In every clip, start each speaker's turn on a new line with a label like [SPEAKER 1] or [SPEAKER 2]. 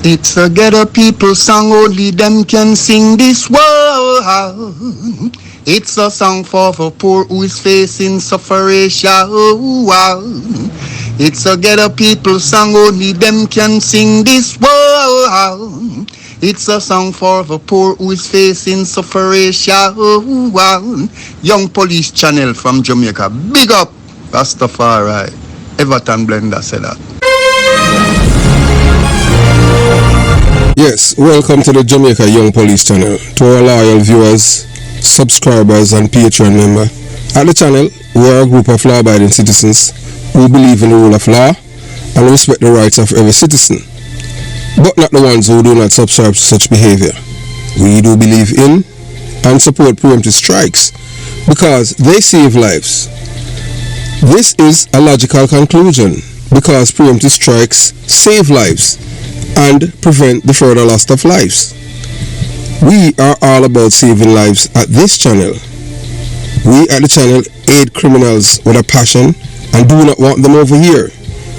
[SPEAKER 1] It's a ghetto people song, only them can sing this world. It's a song for the poor who is facing suffering. It's a ghetto people song, only them can sing this world. It's a song for the poor who is facing suffering. Young Police Channel from Jamaica. Big up, Rastafari. Everton Blender said that.
[SPEAKER 2] Yes, welcome to the Jamaica Young Police Channel. To our loyal viewers, subscribers and Patreon member. At the channel, we are a group of law-abiding citizens who believe in the rule of law and respect the rights of every citizen, but not the ones who do not subscribe to such behavior. We do believe in and support preemptive strikes because they save lives. This is a logical conclusion because preemptive strikes save lives and prevent the further loss of lives. We are all about saving lives at this channel. We at the channel aid criminals with a passion and do not want them over here.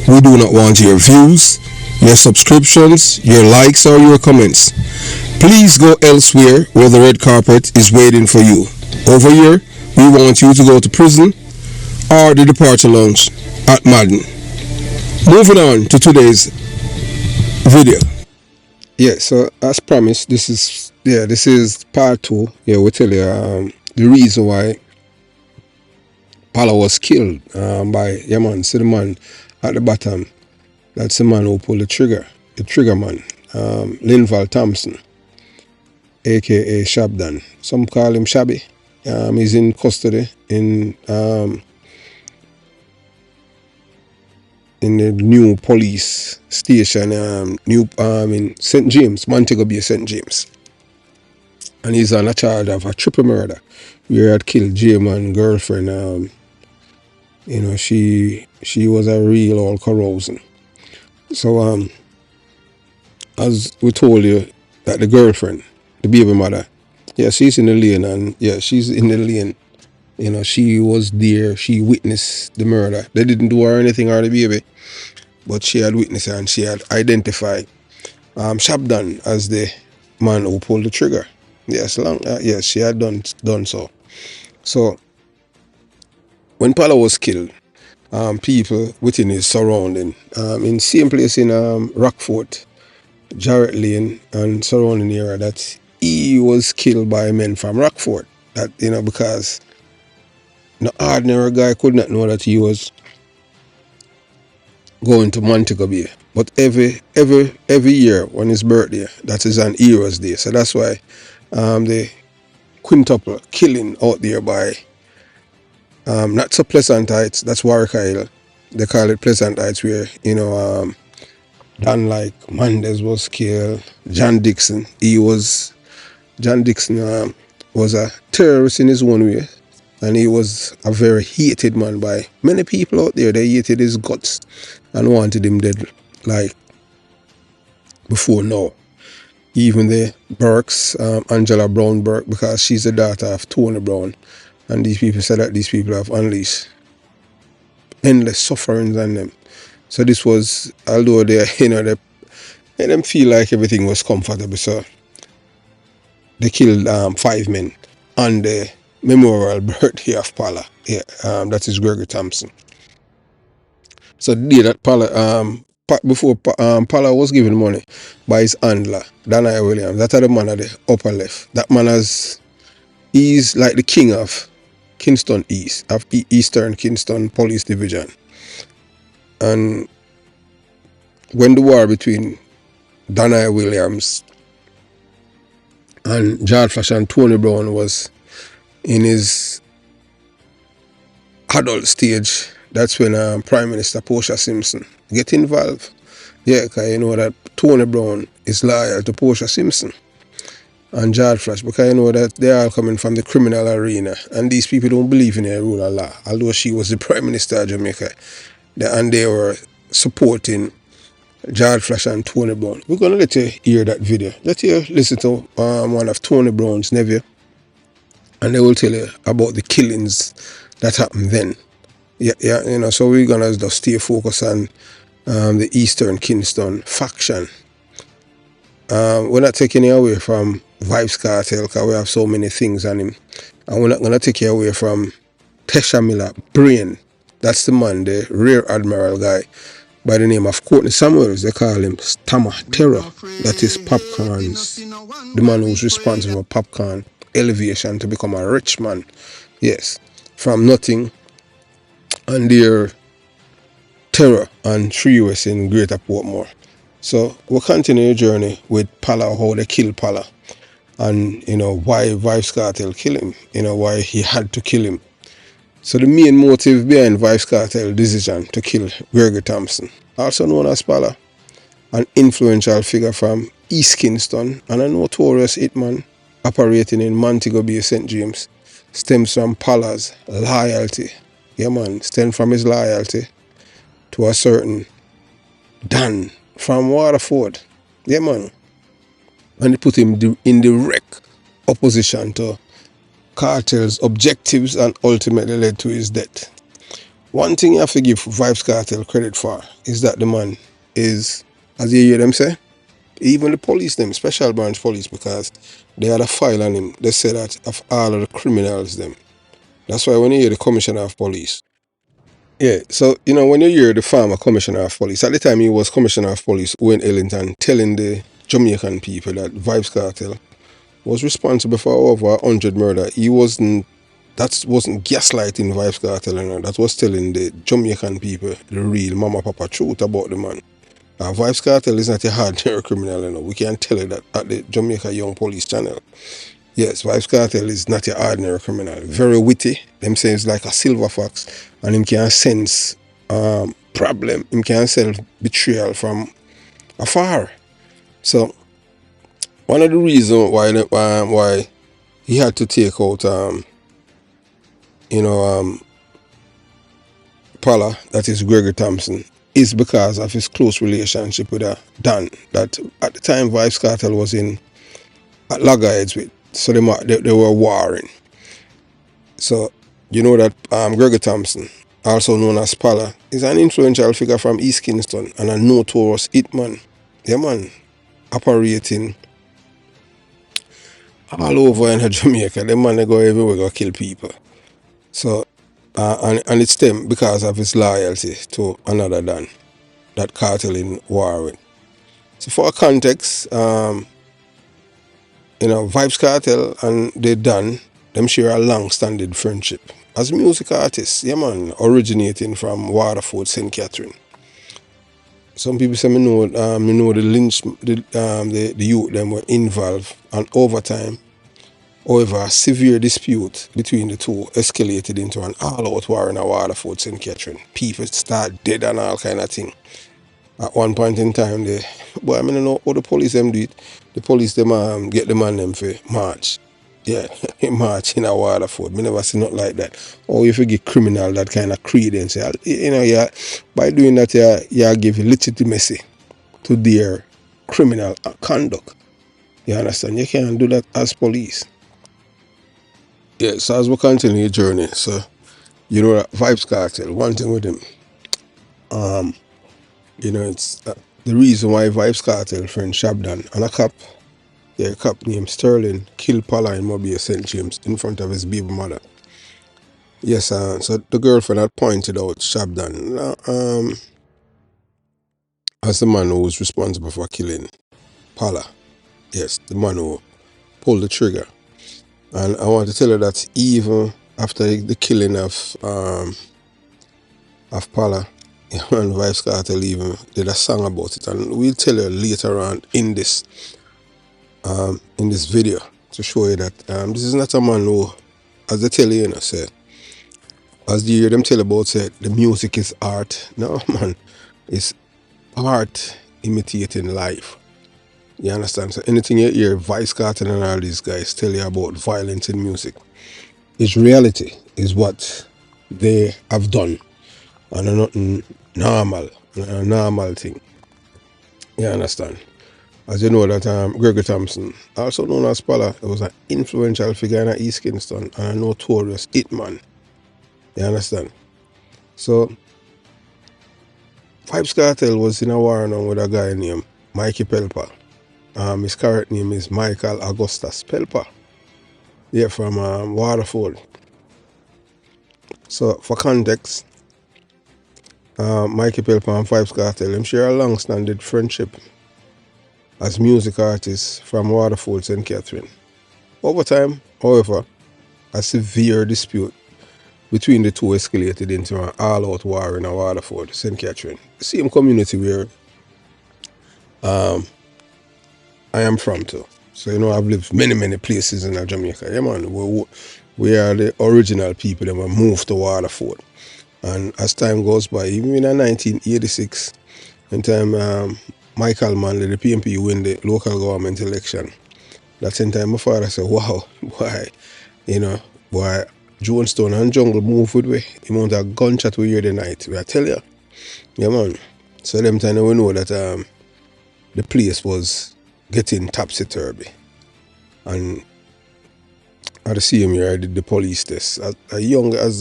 [SPEAKER 2] We do not want your views, your subscriptions, your likes or your comments. Please go elsewhere where the red carpet is waiting for you. Over here, we want you to go to prison or the departure lounge at Madden. Moving on to today's video. Yeah, so as promised, this is part 2. Yeah, we'll tell you the reason why Palla was killed by see the man at the bottom. That's the man who pulled the trigger man, Linval Thompson, aka Shabdan. Some call him Shabby. He's in custody in the new police station, in St. James, Montego Bay, St. James. And he's on a charge of a triple murder. We had killed J-Man girlfriend. She was a real old corrosion. So as we told you that the girlfriend, the baby mother, she's in the lane, and she's in the lane. She was there, she witnessed the murder. They didn't do her anything or the baby, but she had witnessed it and she had identified Shabdan as the man who pulled the trigger. Yes, she had done so. So when Palla was killed, people within his surrounding, in same place in Rockfort, Jarrett Lane and surrounding area, that he was killed by men from Rockfort. That because no ordinary guy could not know that he was going to Montego Bay. But every year on his birthday, that is an Heroes Day. So that's why the quintuple killing out there by not so Pleasant Heights, that's Warwick Isle. They call it Pleasant Heights, where Dan like Mendes was killed. John Dixon was a terrorist in his own way. And he was a very hated man by many people out there. They hated his guts and wanted him dead, like before now. Even the Burks, Angela Brown Burke, because she's the daughter of Tony Brown. And these people said that these people have unleashed endless sufferings on them. So this was, although they made them feel like everything was comfortable. So they killed 5 men on the memorial birthday of Palla. That is Gregory Thompson. So the day that Palla, before Palla was given money by his handler, Danai Williams, that other man at the upper left. That man he's like the king of Kingston East, of Eastern Kingston Police Division. And when the war between Danai Williams and George Flash and Tony Brown was in his adult stage, that's when Prime Minister Portia Simpson get involved. Yeah, because you know that Tony Brown is loyal to Portia Simpson and George Flash, because you know that they are coming from the criminal arena, and these people don't believe in the rule of law. Although she was the Prime Minister of Jamaica, and they were supporting George Flash and Tony Brown. We're going to let you hear that video. Let you listen to one of Tony Brown's nephew, and they will tell you about the killings that happened then. So we're gonna just stay focused on the Eastern Kingston faction we're not taking it away from Vybz Kartel because we have so many things on him. And we're not going to take it away from Tesha Miller, Brain. That's the man, the Rear Admiral guy by the name of Courtney Samuels. They call him Stammer Terror. That is Popcorn's, the man who's responsible for Popcorn elevation to become a rich man. Yes, from nothing and their terror and 3 US in Greater Portmore. So we'll continue the journey with Palla, how they kill Palla, and why Vybz Kartel kill him, why he had to kill him. So the main motive behind Vybz Kartel's decision to kill Gregory Thompson, also known as Palla, an influential figure from East Kingston and a notorious hitman operating in Montego Bay, St. James, stems from Palla's loyalty. Yeah man, stems from his loyalty to a certain Dan from Waterford. Yeah man. And he put him in direct opposition to Kartel's objectives and ultimately led to his death. One thing you have to give Vybz Kartel credit for is that the man is, as you hear them say, even the police, them special branch police, because they had a file on him. They say that of all of the criminals, them. That's why when you hear the commissioner of police, yeah, so when you hear the former commissioner of police, at the time he was commissioner of police, Owen Ellington, telling the Jamaican people that Vybz Kartel was responsible for over 100 murder. That wasn't gaslighting Vybz Kartel, that was telling the Jamaican people the real mama papa truth about the man. Vybz Kartel is not a hardcore criminal, we can tell you that at the Jamaica Young Police channel. Yes, Vybz Kartel is not an ordinary criminal. Very witty. Them say it's like a silver fox, and him can sense problem. Him can sense betrayal from afar. So one of the reasons why he had to take out Palla, that is Gregory Thompson, is because of his close relationship with Dan. That at the time Vybz Kartel was at loggerheads with. So they were warring. So that Gregory Thompson, also known as Palla, is an influential figure from East Kingston and a notorious hitman. Yeah man, operating all over in Jamaica. The man they go everywhere, go kill people. So and it's them because of his loyalty to another Dan that Kartel in war with. So for context, Vybz Kartel and they Dan, them share a long-standing friendship as music artists, yeah man, originating from Waterford, St. Catherine. Some people say me know the lynch, the youth them were involved, and over time, however, a severe dispute between the two escalated into an all-out war in Waterford, St. Catherine. People start dead and all kind of thing. At one point in time, I don't know how the police them do it. The police them get the man them for march. Yeah, march in a Waterford. Me never see nothing like that. Or if you give criminal that kind of credence, by doing that, you give legitimacy to their criminal conduct. You understand? You can't do that as police. Yeah, so as we continue the journey, so that Vybz Kartel, one thing with him, it's the reason why Vybz Kartel friend Shabdan and a cop named Sterling killed Palla in Mobile St. James in front of his baby mother. Yes, so the girlfriend had pointed out Shabdan as the man who was responsible for killing Palla. Yes, the man who pulled the trigger. And I want to tell her that even after the killing of Palla, and Vybz Kartel even did a song about it, and we'll tell her later on in this video to show you that this is not a man who, as they tell you, say, as you hear them tell about say the music is art. No man, it's art imitating life. You understand? So anything you hear Vybz Kartel and all these guys tell you about violence in music is reality, is what they have done, and nothing normal, a normal thing. You understand? As you know that Gregory Thompson, also known as Palla, was an influential figure in East Kingston and a notorious hitman. You understand? So Vybz Kartel was in a war now with a guy named Mikey Pelpa. His correct name is Michael Augustus Pelpa. Yeah, from Waterford. So for context, Mikey Pelpa and Vybz Kartel, them share a long-standing friendship as music artists from Waterford, St. Catherine. Over time, however, a severe dispute between the two escalated into an all-out war in Waterford, St. Catherine, the same community where I am from too. So, you know, I've lived many places in Jamaica. Yeah, man, we are the original people that were moved to Waterford. And as time goes by, even in 1986, in time Michael Manley, the PMP, win the local government election, that same time my father said, wow, why, you know, why Jonestown and Jungle move with we. The amount of gunshot we hear the night, I tell you. Yeah, man. So them time we know that the place was getting topsy-turvy. And at the same year, I did the police test. As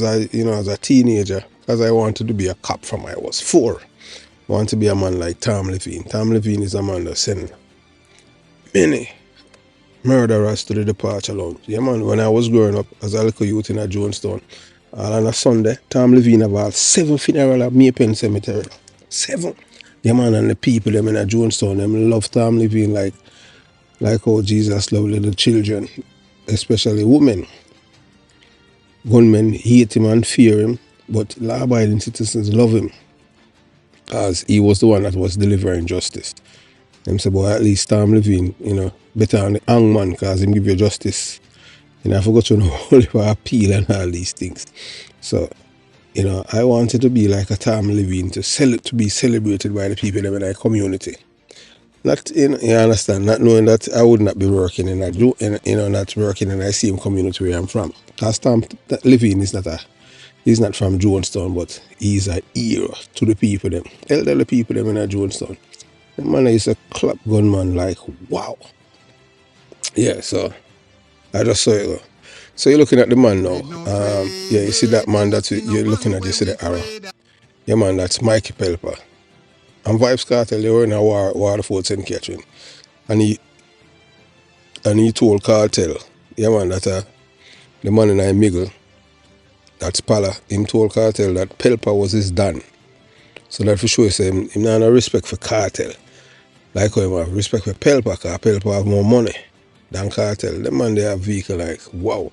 [SPEAKER 2] a teenager, because I wanted to be a cop from I was 4. I want to be a man like Tom Levine. Tom Levine is a man that sent many murderers to the departure lounge. Yeah, man, when I was growing up as a little youth in a Jonestown, on a Sunday, Tom Levine about 7 funerals at Maypen Cemetery. 7. Yeah, man, and the people them in a Jonestown, them love Tom Levine like how Jesus loved little children, especially women. Gunmen hate him and fear him, but law-abiding citizens love him, as he was the one that was delivering justice. Them say, boy, at least Tom Levine, you know, better than the hangman, because him give you justice. You know, I forgot to know only for appeal and all these things. So, you know, I wanted to be like a Tom Levine, to be celebrated by the people in my community. Not, you understand, not knowing that I would not be working not working in the same community where I'm from. Because Tom Levine is he's not from Jonestown, but he's a hero to the people them. Elderly people them in Jonestown. The man is a clap gunman, like, wow. Yeah, so I just saw it. So you're looking at the man now. Yeah, you see that man that you're looking at, you see the arrow. Yeah, man, that's Mikey Pelpa. And Vybz Kartel, they were in a Waterford, St. Catherine. And he told Kartel, yeah, man, that the man in I Miggle, that's Palla, him told Kartel that Pelpa was his dan. So that for sure, say him not no respect for Kartel. Like how him have respect for Pelpa, because Pelpa have more money than Kartel. The man, they have vehicle like, wow.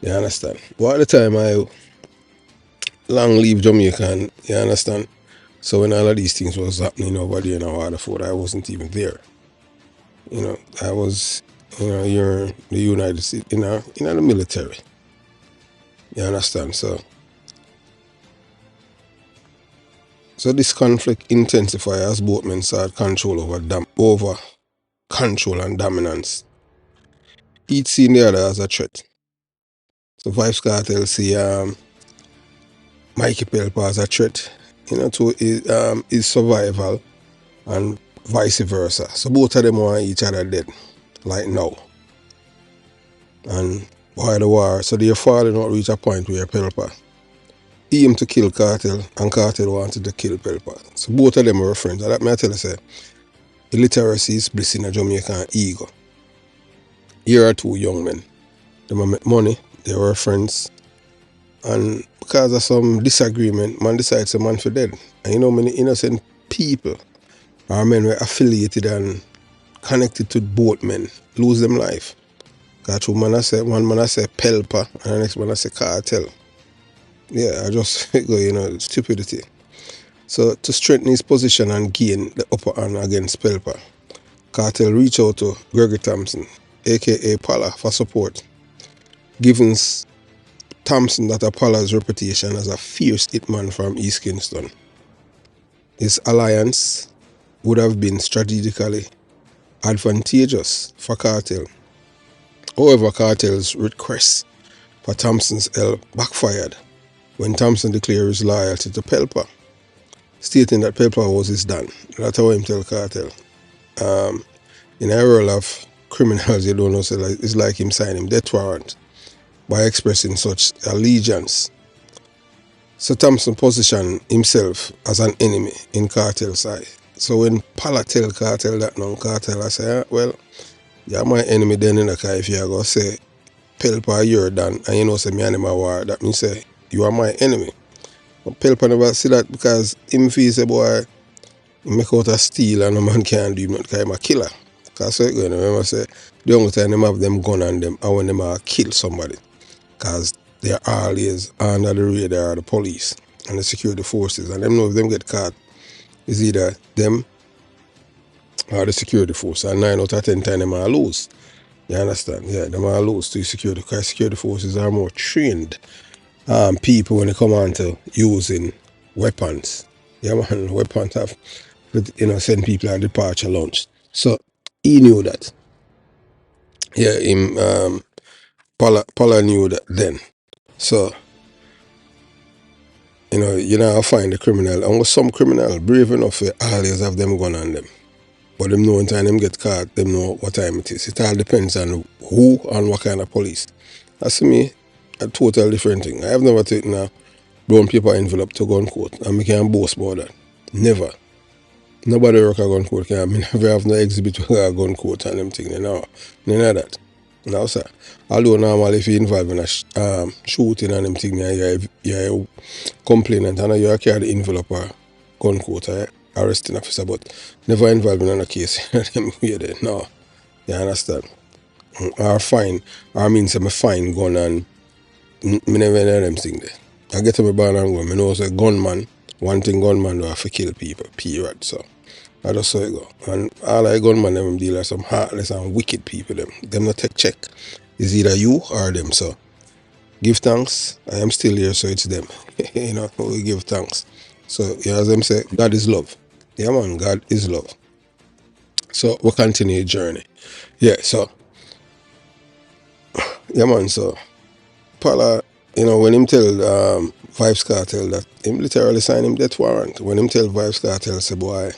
[SPEAKER 2] You understand? But at the time, I long leave Jamaica, and you understand? So when all of these things was happening over there in Waterford, I wasn't even there. You know, I was, you're in the United States, in the military. You understand? So this conflict intensified as both men sought control over control and dominance. Each seen the other as a threat. So Vybz Kartel see Mikey Pelpa as a threat, to his survival, and vice versa. So both of them want each other dead, like now. And why the war? So they falling out reach a point where Pelpa aimed to kill Kartel, and Kartel wanted to kill Pelpa. So both of them were friends. And that may I tell you, say, illiteracy is blessing a Jamaican ego. Here are two young men. They make money, they were friends, and because of some disagreement, man decides a man for dead. And you know, many innocent people or men were affiliated and connected to both men lose them life. Because one man I say Pelpa and the next man I say Kartel. Yeah, I just go, stupidity. So to strengthen his position and gain the upper hand against Pelpa, Kartel reached out to Gregory Thompson, aka Palla, for support, giving Thompson that Palla's reputation as a fierce hitman from East Kingston. His alliance would have been strategically advantageous for Kartel. However, Kartel's request for Thompson's help backfired when Thompson declared his loyalty to Pelpa, stating that Pelpa was his dan. That's how him tell Kartel. In a world of criminals, you don't know, so it's like him signing him death warrant by expressing such allegiance. So Thompson positioned himself as an enemy in Kartel's side. So when Palla tell Kartel that now, Kartel I say, well, you're my enemy then in the car if you're going to say, Pelpa, you're done, and you know, say, me and him a war, that means say, you are my enemy. But Pelpa never see that because him feel say, boy, he make out a steal and a man can't do him because I'm a killer. Because so you remember say, the only time them have them gun on them and when them are kill somebody. Because they're always under the radar of the police and the security forces. And them know if them get caught, it's either them or the security force. And 9 out of 10 times them are lose. You understand? Yeah, them are lose to the security because security forces are more trained people when they come on to using weapons. Yeah, man, weapons have, send people at departure launch. So he knew that. Yeah, him, Palla knew that then. So, you know, find the criminal. And some criminal brave enough to always have them gun on them. But them know in time them get caught, them know what time it is. It all depends on who and what kind of police. That's me, a total different thing. I have never taken a brown paper envelope to gun court and I can't boast about that. Never. Nobody work a gun court. I never have no exhibit with a gun court and them thing. No. None of that. No, sir. Although normally if you involved in a shooting and them thing, you're a complainant and you carry the envelope or gun court or arresting officer, but never involved in a case. Them way there. No. You understand? Or fine. Or means I'm a fine gun and me never know them thing there. I get to my bar and go, I know say gunman, one thing gunman do have to kill people, period. So I just saw it go. And all I gunman them deal with some heartless and wicked people them not take check. It's either you or them. So give thanks. I am still here, so it's them. We give thanks. So as them say, God is love. Yeah man, God is love. So we continue the journey. Yeah, so yeah man, so Palla, when him tell Vybz Kartel that him literally sign him death warrant. When him tell Vybz Kartel say boy,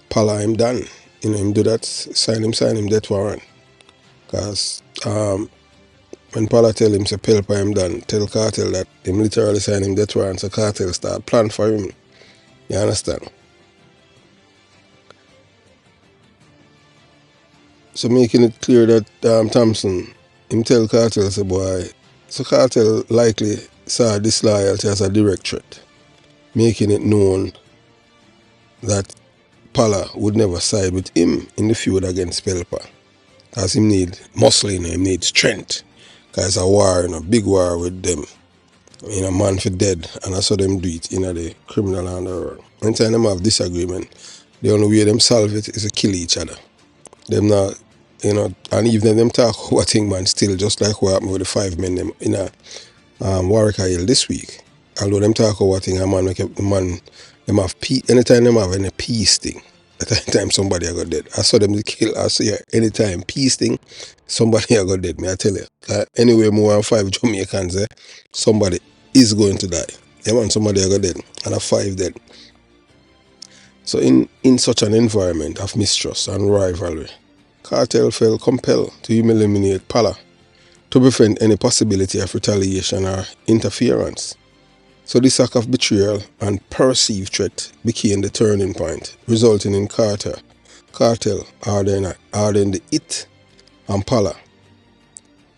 [SPEAKER 2] Palla him done. Him do that, sign him death warrant. Cause when Palla tell him say Pelpa him done, tell Kartel that him literally sign him death warrant, so Kartel start plan for him. You understand? So making it clear that Thompson, him tell Kartel say boy, so Kartel likely saw disloyalty as a direct threat, making it known that Palla would never side with him in the feud against Pelpa. Because him need muscle, him need strength. Because it's a war, a big war with them. Man for dead, and I saw them do it in the criminal underworld. Anytime them have disagreement, the only way them solve it is to kill each other. Them not, and even them talk over thing, man, still just like what happened with the 5 men them in a Warwick Hill this week. Although them talk over thing, them have peace, anytime them have any peace thing, at any time somebody I got dead. I saw them kill, I see anytime peace thing, somebody I got dead, me I tell you. Anyway, more than 5 Jamaicans there, somebody is going to die. Yeah man, somebody I got dead, and a 5 dead. So in such an environment of mistrust and rivalry, Kartel felt compelled to eliminate Palla to prevent any possibility of retaliation or interference. So this act of betrayal and perceived threat became the turning point, resulting in Kartel ordering the it and Palla.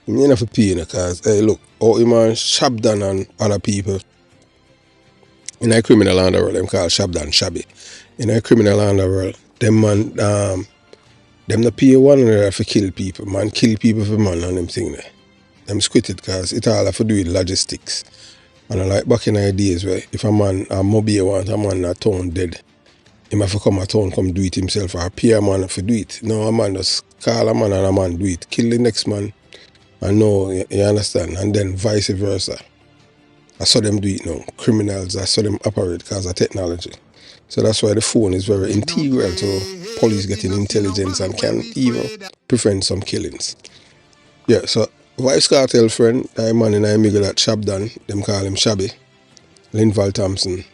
[SPEAKER 2] You need to pay because, hey look, all man Shabdan and other people in a criminal underworld, them call Shabdan Shabby. In a criminal underworld, them man, them not pay one another for kill people, man, kill people for man and them thing there. Them squid it because it all have to do with logistics. And like back in the days where if a man, a mobile want a man in a town dead, he have to come a town, come do it himself, or pay a man to do it. No, a man just call a man and a man do it. Kill the next man, and no, you understand? And then vice versa. I saw them do it now. Criminals, I saw them operate because of technology. So that's why the phone is very integral to police getting intelligence and can even prevent some killings. Yeah, so Vybz Kartel friend, that man in Amiga that Shabdan, them call him Shabby, Linval Thompson.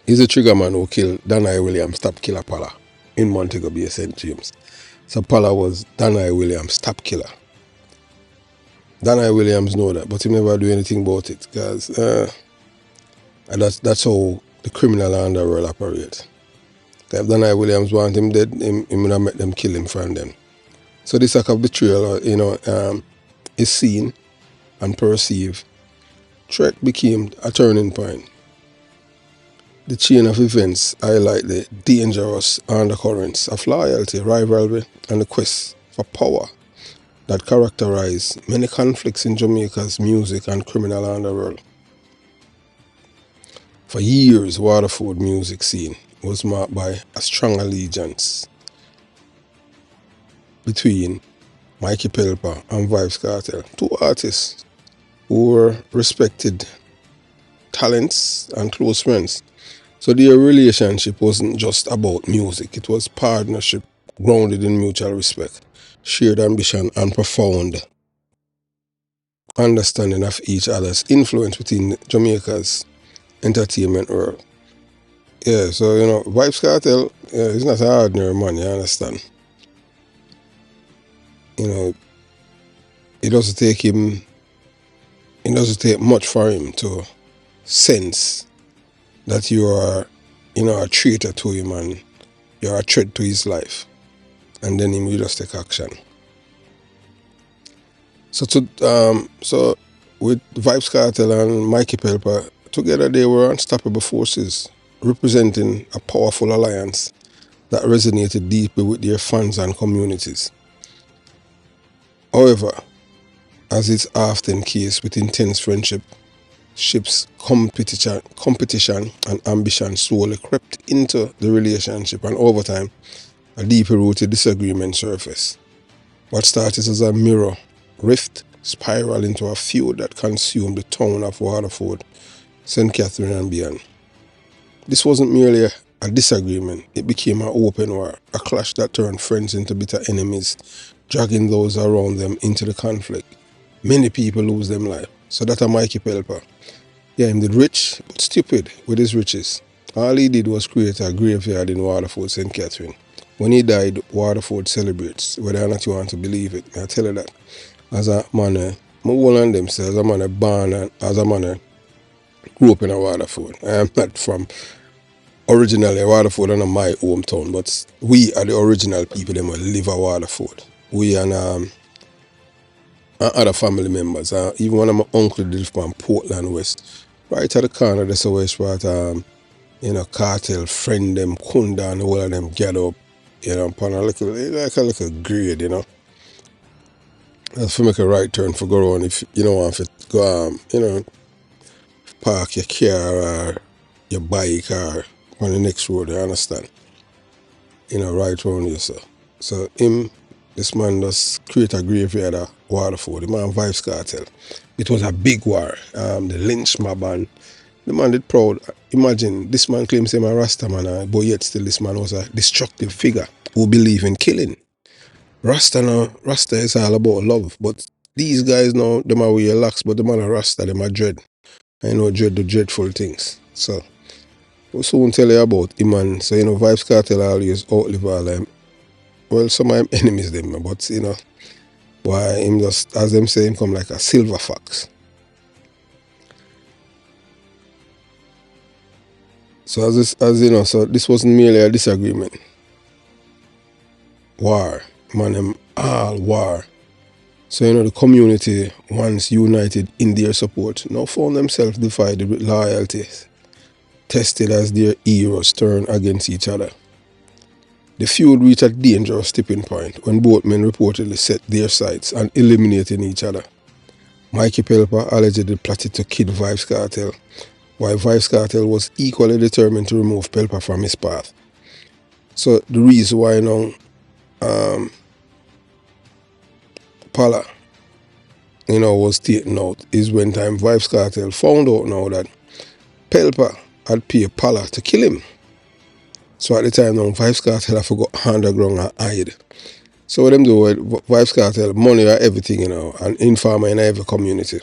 [SPEAKER 2] He's a trigger man who killed Danai Williams, top killer Palla, in Montego Bay, St. James. So Palla was Danai Williams' top killer. Danai Williams know that, but he never do anything about it, because that's how the criminal underworld operates. If Danai Williams want him dead, him would have met them kill him from them. So this act of betrayal, is seen and perceived. Trek became a turning point. The chain of events highlight the dangerous undercurrents of loyalty, rivalry, and the quest for power that characterize many conflicts in Jamaica's music and criminal underworld. For years, Waterford music scene was marked by a strong allegiance between Mikey Pelpa and Vybz Kartel, two artists who were respected talents and close friends. So their relationship wasn't just about music, it was partnership grounded in mutual respect, shared ambition, and profound understanding of each other's influence within Jamaica's entertainment world. Yeah, so Vybz Kartel is not an ordinary man, you understand? It doesn't take much for him to sense that you are, a traitor to him and you're a threat to his life. And then he will just take action. So with Vybz Kartel and Mikey Pelpa, together they were unstoppable forces, representing a powerful alliance that resonated deeply with their fans and communities. However, as is often the case with intense friendships, competition and ambition slowly crept into the relationship, and over time, a deeper rooted disagreement surfaced. What started as a mirror rift spiraled into a feud that consumed the town of Waterford, St. Catherine and beyond. This wasn't merely a disagreement, it became an open war, a clash that turned friends into bitter enemies, dragging those around them into the conflict. Many people lose them life. So that a Mikey Pelpa. Yeah, him did rich, but stupid with his riches. All he did was create a graveyard in Waterford, St. Catherine. When he died, Waterford celebrates, whether or not you want to believe it. I tell you that. As a man, I hold on themselves, as a man born and as a man grew up in a Waterford. I am not from originally Waterford and my hometown, but we are the original people that live at Waterford. We and other family members. Even one of my uncles live from Portland West. Right at the corner, there's a west part, Cartel, friend them, Kunda, and all of them get up, upon a little grade, That's for make a right turn for go around if you don't want to go, park your car or your bike or on the next road, you understand? Right around you, sir. So this man just create a graveyard at Waterford, the man Vybz Kartel. It was a big war. The lynch mob and the man did proud. Imagine, this man claims him a Rasta man, but yet still this man was a destructive figure who believed in killing. Rasta is all about love, but these guys now, them are wear lax, but the man a Rasta, them are dread. I know dread do dreadful things. So, we'll soon tell you about him, and so, Vybz Kartel always outlive all them. Well, some of them enemies them, but, why him just, as them say, him come like a silver fox. So so this wasn't merely a disagreement. War. Man, them all war. So, the community, once united in their support, now found themselves divided with loyalty, tested as their heroes turn against each other. The feud reached a dangerous tipping point when both men reportedly set their sights on eliminating each other. Mikey Pelpa allegedly plotted to kill Vybz Kartel, while Vybz Kartel was equally determined to remove Pelpa from his path. So the reason why now Palla, was taken out is when time Vybz Kartel found out now that Pelpa had paid Palla to kill him. So at the time now, Vybz Kartel had forgot underground and hide. So what them do with Vybz Kartel, money or everything, and informer in every community.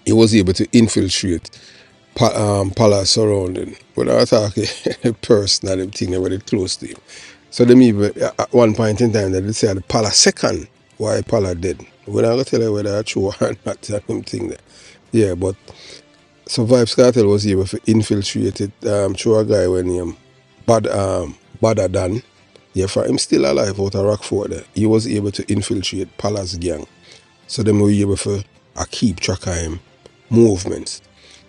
[SPEAKER 2] He was able to infiltrate Palla's surrounding. When I talk a person and them thing they were close to him. So them even at one point in time they said Palla second why Palla dead. When I go tell you whether that's true or not, them thing there. Yeah, but so Vybz Kartel was able to infiltrate it through a guy when named badder than, for him still alive out of Rockford there, he was able to infiltrate Palla's gang. So them were able to keep track of him movements.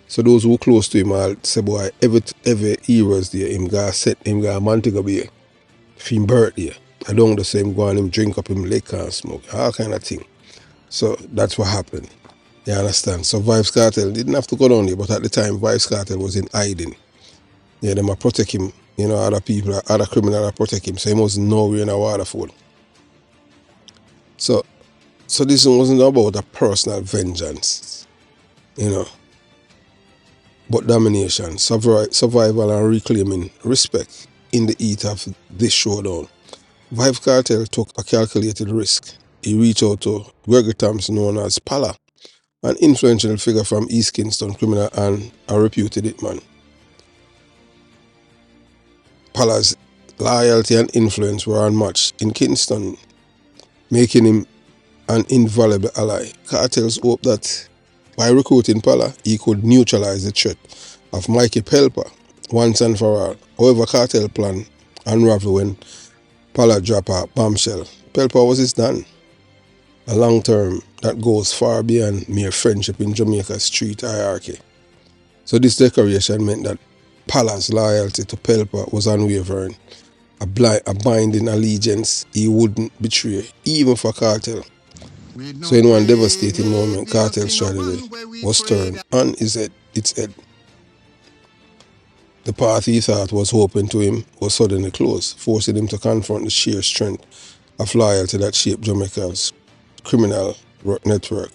[SPEAKER 2] So those who close to him all say, boy, every heroes there, him got set, him got Montego Bay for him birthday. I don't the same go and him drink up him liquor and smoke, all kind of thing. So that's what happened. You understand? So Vybz Kartel didn't have to go down there, but at the time Vybz Kartel was in hiding. Yeah, them might protect him, other people, other criminals that protect him, so he was nowhere in a Waterford. So this wasn't about a personal vengeance, but domination, survival and reclaiming respect in the heat of this showdown. Vybz Kartel took a calculated risk. He reached out to Gregory Thompson, known as Palla, an influential figure from East Kingston criminal and a reputed hitman. Palla's loyalty and influence were unmatched in Kingston, making him an invaluable ally. Kartel's hoped that by recruiting Palla, he could neutralize the threat of Mikey Pelpa once and for all. However, Kartel plan unraveled when Palla dropped a bombshell. Pelpa was his done. A long term that goes far beyond mere friendship in Jamaica's street hierarchy. So this declaration meant that Palla's loyalty to Pelpa was unwavering, a binding allegiance he wouldn't betray, even for Kartel. So in one devastating moment, Kartel's strategy was turned on its head. The path he thought was open to him was suddenly closed, forcing him to confront the sheer strength of loyalty that shaped Jamaica's criminal network.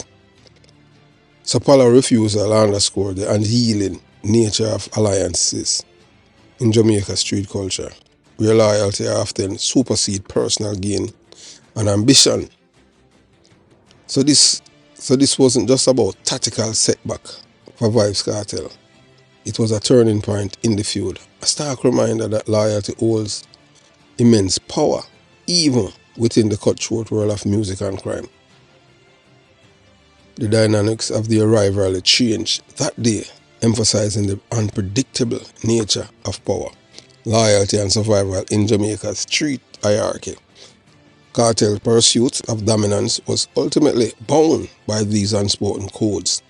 [SPEAKER 2] So Palla's refusal underscored the unyielding nature of alliances in Jamaica street culture, where loyalty often supersedes personal gain and ambition. So this wasn't just about tactical setback for Vybz Kartel. It was a turning point in the feud, a stark reminder that loyalty holds immense power, even within the cutthroat world of music and crime. The dynamics of the rivalry changed that day, emphasizing the unpredictable nature of power, loyalty and survival in Jamaica's street hierarchy. Kartel's pursuit of dominance was ultimately bound by these unspoken codes,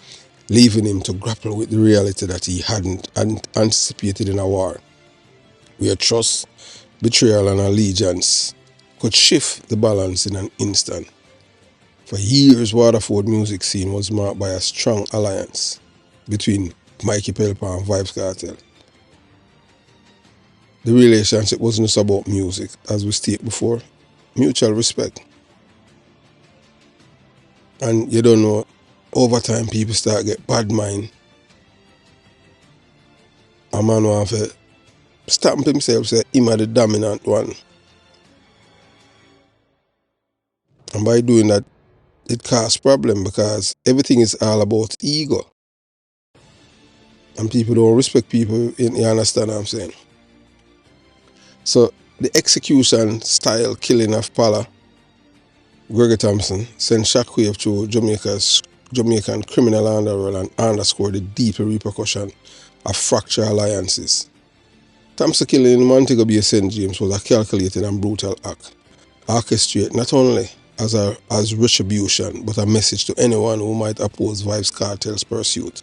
[SPEAKER 2] leaving him to grapple with the reality that he hadn't anticipated in a war, where trust, betrayal and allegiance could shift the balance in an instant. For years, Waterford music scene was marked by a strong alliance between Mikey Pelpa and Vybz Kartel. The relationship wasn't just about music, as we stated before, mutual respect. And you don't know, over time people start get bad mind. A man want to stamp himself, say him are the dominant one. And by doing that, it causes problem because everything is all about ego. And people don't respect people, you understand what I'm saying? So the execution style killing of Palla, Gregory Thompson, sent shockwave through Jamaican criminal underworld and underscored the deeper repercussion of fractured alliances. Thompson killing in Montego Bay St. James was a calculated and brutal act, orchestrated not only as retribution, but a message to anyone who might oppose Vybz Kartel's pursuit.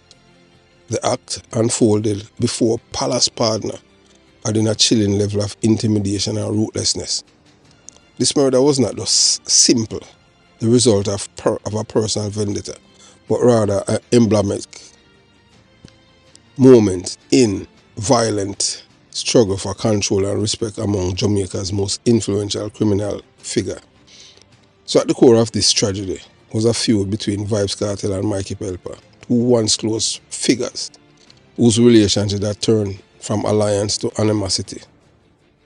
[SPEAKER 2] The act unfolded before Palla's partner, adding a chilling level of intimidation and ruthlessness. This murder was not just simple, the result of a personal vendetta, but rather an emblematic moment in violent struggle for control and respect among Jamaica's most influential criminal figure. So at the core of this tragedy was a feud between Vybz Kartel and Mikey Pelpa, two once close figures whose relationship had turned from alliance to animosity.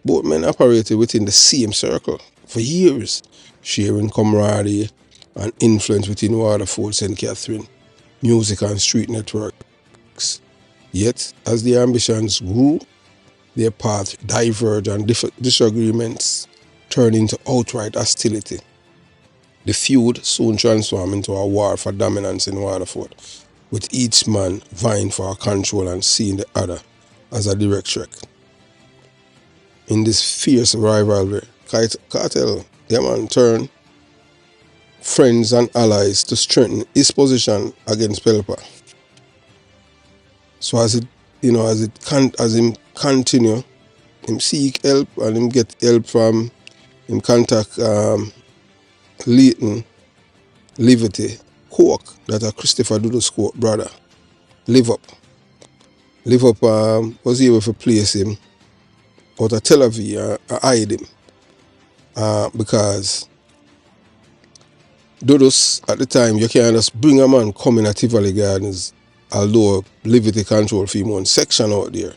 [SPEAKER 2] Both men operated within the same circle for years, sharing camaraderie and influence within Waterford, St. Catherine, music and street networks. Yet, as their ambitions grew, their paths diverged and disagreements turned into outright hostility. The feud soon transformed into a war for dominance in Waterford, with each man vying for control and seeing the other as a direct threat. in this fierce rivalry. Kartel, yeah man, turned friends and allies to strengthen his position against Pelpa. So as him continue, him seek help and him get help from him contact Leighton Liberty Coke, that a Christopher Doodle's Coke brother. Live up was able to place him out of Tel Aviv hide him because Dodos at the time you can't just bring a man coming at Tivoli Gardens, although Liberty control for him one section out there.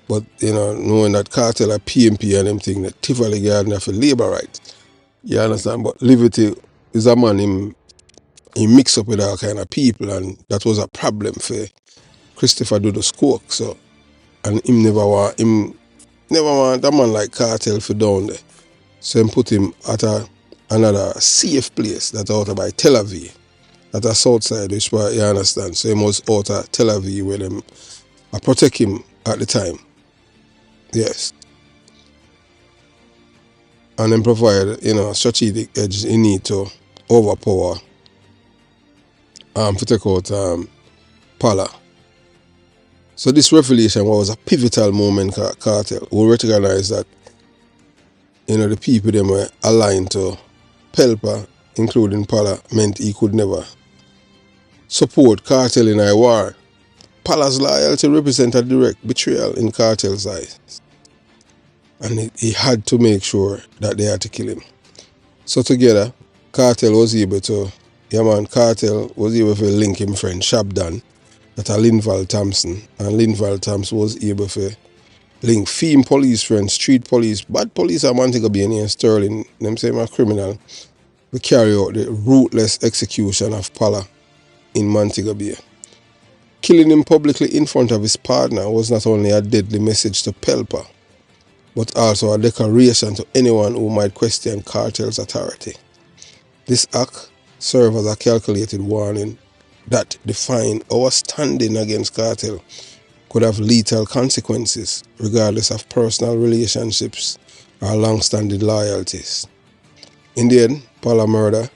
[SPEAKER 2] But knowing that Kartel a PMP and them thing, that Tivoli Garden have a labour rights. You understand? But Liberty is a man he mix up with all kind of people, and that was a problem for Christopher Dodos Coke. So and him never want a man like Kartel for down there. So him put him at another safe place that's out by Tel Aviv. At a south side, which part you understand. So he was out of Tel Aviv where them protect him at the time. Yes. And then provide, strategic edge he need to overpower to take out Palla. So this revelation was a pivotal moment. Kartel will recognize that the people them were aligned to Pelpa, including Palla, meant he could never support Kartel in a war. Palla's loyalty represented direct betrayal in Kartel's eyes, and he had to make sure that they had to kill him. So together, Kartel was able to link him friend Shabdan, that a Linval Thompson, and Linval Thompson was able to link female police friends, street police, bad police are Montego Bay and Sterling, them say my criminal, to carry out the ruthless execution of Palla in Montego Bay. Killing him publicly in front of his partner was not only a deadly message to Pelpa, but also a declaration to anyone who might question Kartel's authority. This act served as a calculated warning that defined our standing against Kartel could have lethal consequences regardless of personal relationships or long-standing loyalties. In the end, Palla murder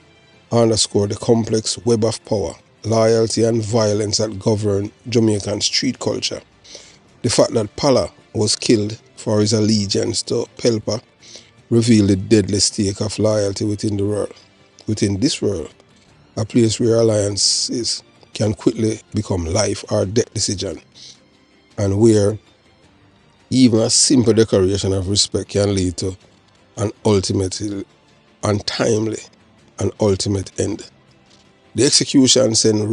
[SPEAKER 2] underscored the complex web of power, loyalty and violence that govern Jamaican street culture. The fact that Palla was killed for his allegiance to Pelpa revealed the deadly stake of loyalty within this world, a place where alliances can quickly become life or death decision, and where even a simple declaration of respect can lead to an ultimately untimely and ultimate end. The execution sent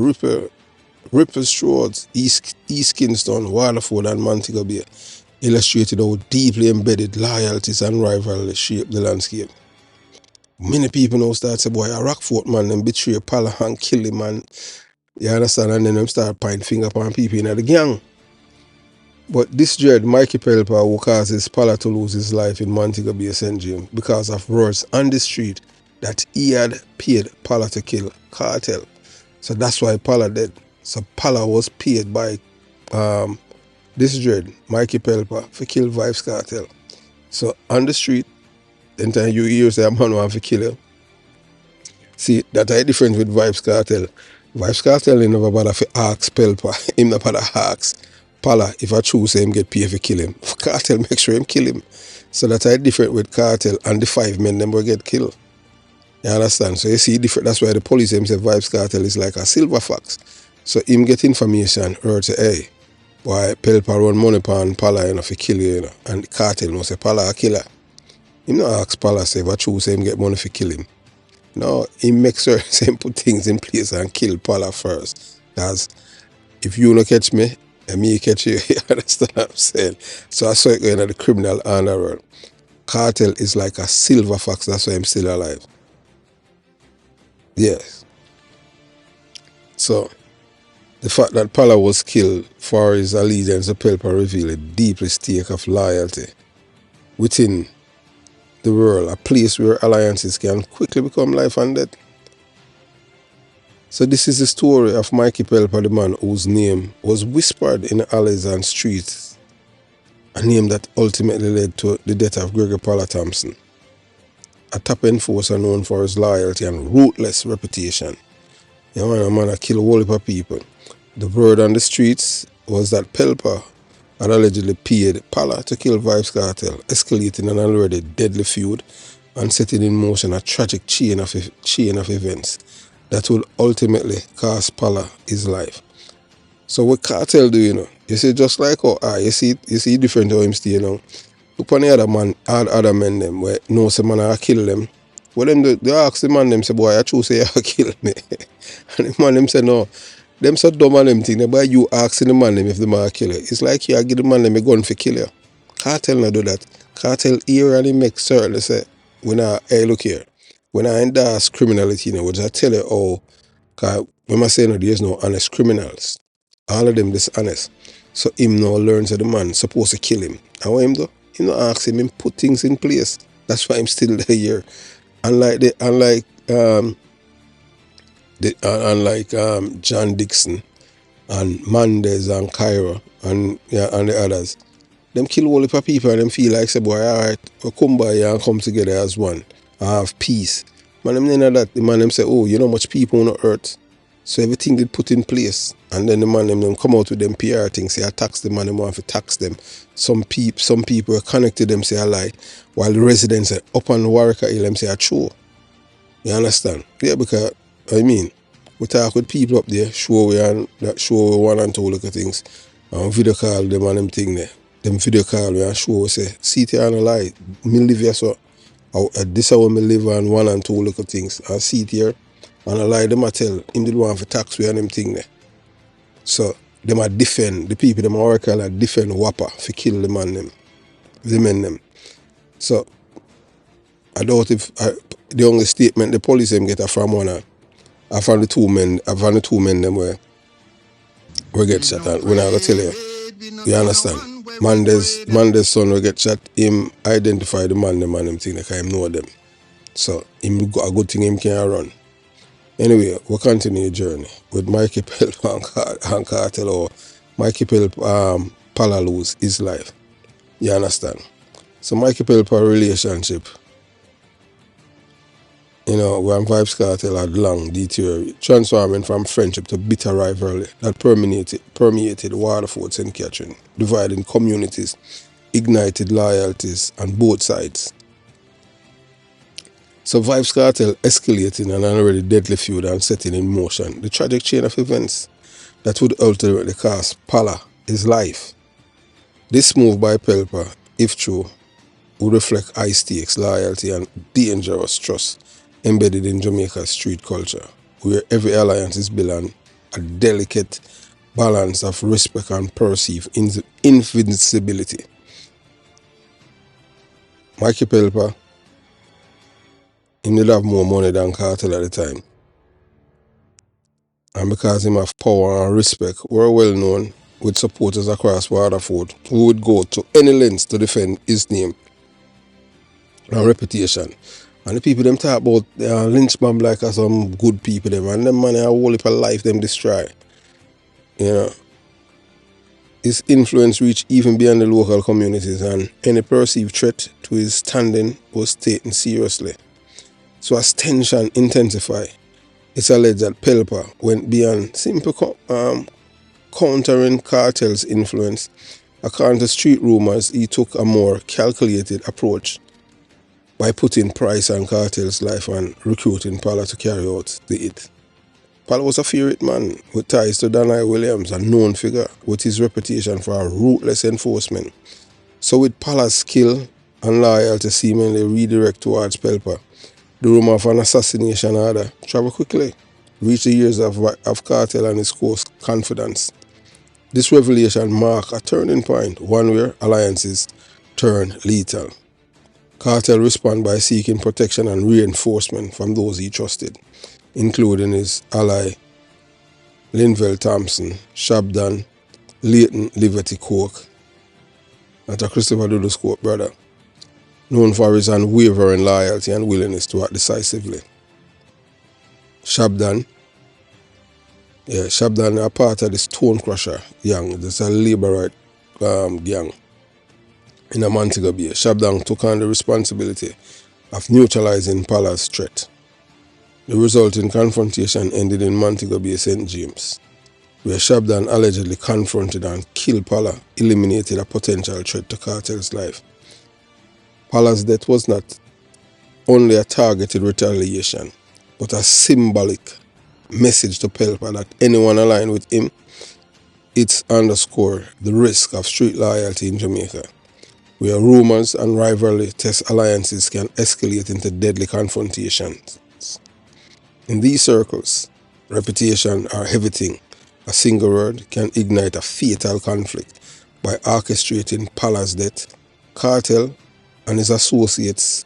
[SPEAKER 2] ripples towards East Kingston, Waterford and Montego Bay, illustrated how deeply embedded loyalties and rivalry shape the landscape. Many people now start to say, boy, a Rockfort man, them betray Palla and kill him, and you understand, and then them start pointing finger upon people in the gang. But this dread, Mikey Pelpa, who causes Palla to lose his life in Montego Bay St. James because of words on the street that he had paid Palla to kill Kartel. So that's why Palla dead. So Palla was paid by this dread, Mikey Pelpa, for kill Vybz Kartel. So on the street, then time you hear say a man want to kill you. See, that's a difference with Vybz Kartel. Vybz Kartel never bother to ask Pelpa. Him not bother ask Palla if I choose him get paid for kill him. Kartel make sure him kill him. So that's a different with Kartel and the 5 men them will get killed. You understand? So you see different. That's why the police them say Vybz Kartel is like a silver fox. So him get information or say, hey, why Pelpa run money upon Palla, for kill you, and Kartel no say Palla a killer. Him not ask Palla say if I choose him get money for kill him. No, he makes sure him put things in place and kill Palla first. Because if you don't catch me, and me catch you, you understand what I'm saying? So I saw it going at the criminal underworld. Kartel is like a silver fox, that's why I'm still alive. Yes. So the fact that Palla was killed for his allegiance to Pelpa revealed a deeply stake of loyalty within the world, a place where alliances can quickly become life and death. So this is the story of Mikey Pelpa, the man whose name was whispered in the alleys and streets a name that ultimately led to the death of Gregory Palla Thompson, a top enforcer known for his loyalty and ruthless reputation. You know, a man that killed a whole heap of people. The word on the streets was that Pelpa had allegedly paid Palla to kill Vybz Kartel, escalating an already deadly feud and setting in motion a tragic chain of events that would ultimately cost Palla his life. So what Kartel do, you know? You see, just like you see different how him stay, you know. Look on the other man, other men them where no say man I kill them. Well them they ask the man them say, boy, I choose say you kill me. And the man them say no. Them so dumb and them thing, but you asking the man them if the man kill you. It's like you give the man them a gun for kill you. Kartel not do that. Kartel here and he make certain say, when hey look here, when I endorse criminality, you know, which I tell you cause when I say no, there's no honest criminals. All of them dishonest. So him now learns that the man supposed to kill him. And what him do? Him not ask him put things in place. That's why I'm still there here. Unlike John Dixon and Mendez and Cairo and the others. Them kill all the people and them feel like say, boy, alright, we come by here and come together as one and have peace. Man, them none of that. The man them say, oh, you know much people on the earth. So everything they put in place. And then the man them come out with them PR things, say I tax the man, them want to tax them. Some people are connected them say I lie. While the residents say up on Warwick Hill them say I true. You understand? Yeah, because I mean, we talk with people up there, show one and two look at things. And video call them and them thing there. Them video call me and show we say, see it here and a lie. Me live here so this is how me live and one and two look at things. And see it here and a lie them I tell him did want for tax we and them thing there. So them are defend the people them work are defend Whopper for kill the man them. The men them. So I doubt if the only statement the police them get from one I found the two men them where we get shot and when I go tell you. You understand? Mandez son will get shot, him identify the man them and them thing like him know them. So him got a good thing him can run. Anyway, we'll continue the journey with Mikey Pelpa and Kartel or Mikey Pelpa Palla lose his life. You understand? So Mikey Pelpa relationship, you know, when Vybz Kartel had long deteriorated, transforming from friendship to bitter rivalry that permeated Waterford St. Catherine, dividing communities, ignited loyalties on both sides. So Vybz Kartel escalating an already deadly feud and setting in motion the tragic chain of events that would ultimately cost Palla his life. This move by Pelpa, if true, would reflect high stakes loyalty and dangerous trust embedded in Jamaica's street culture, where every alliance is built on a delicate balance of respect and perceived invincibility. Mikey Pelpa, he did have more money than Kartel at the time. And because him have power and respect, were well known with supporters across Waterford who would go to any lengths to defend his name and reputation. And the people them talk about lynch bomb like some good people them and them man a whole heap of life them destroy. You know. His influence reached even beyond the local communities and any perceived threat to his standing was taken seriously. So as tension intensified, it's alleged that Pelpa went beyond simple countering Kartel's influence. According to street rumors, he took a more calculated approach by putting price on Kartel's life and recruiting Palla to carry out the hit. Palla was a feared man with ties to Danai Williams, a known figure with his reputation for a ruthless enforcement. So with Palla's skill and loyalty seemingly redirect towards Pelpa, the rumor of an assassination order traveled quickly, reached the ears of Kartel and his close confidants. This revelation marked a turning point, one where alliances turned lethal. Kartel responded by seeking protection and reinforcement from those he trusted, including his ally Linville Thompson, Shabdan, Leighton Liberty Coke, and Christopher Doodle's Coke brother, known for his unwavering loyalty and willingness to act decisively. Shabdan are part of the Stone Crusher gang. This is a labor right gang. In a Montego Bay, Shabdan took on the responsibility of neutralizing Palla's threat. The resulting confrontation ended in Montego Bay, St. James, where Shabdan allegedly confronted and killed Palla, eliminated a potential threat to Kartel's life. Palla's death was not only a targeted retaliation, but a symbolic message to Pelpa that anyone aligned with him, it's underscore the risk of street loyalty in Jamaica, where rumors and rivalry test alliances can escalate into deadly confrontations. In these circles, reputation are everything. A single word can ignite a fatal conflict. By orchestrating Palla's death, Kartel and his associates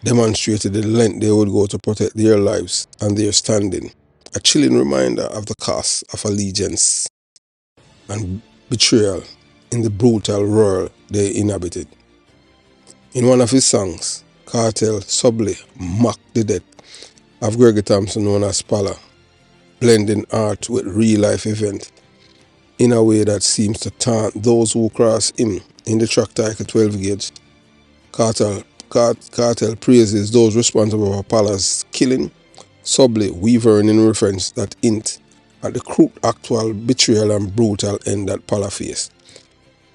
[SPEAKER 2] demonstrated the length they would go to protect their lives and their standing, a chilling reminder of the cost of allegiance and betrayal in the brutal world they inhabited. In one of his songs, Kartel subtly mocked the death of Gregory Thompson known as Palla, blending art with real-life events in a way that seems to taunt those who cross him. In the track titled 12 Gauge, Kartel praises those responsible for Palla's killing, subtly weaving in reference that hint at the crude actual betrayal and brutal end that Palla faced.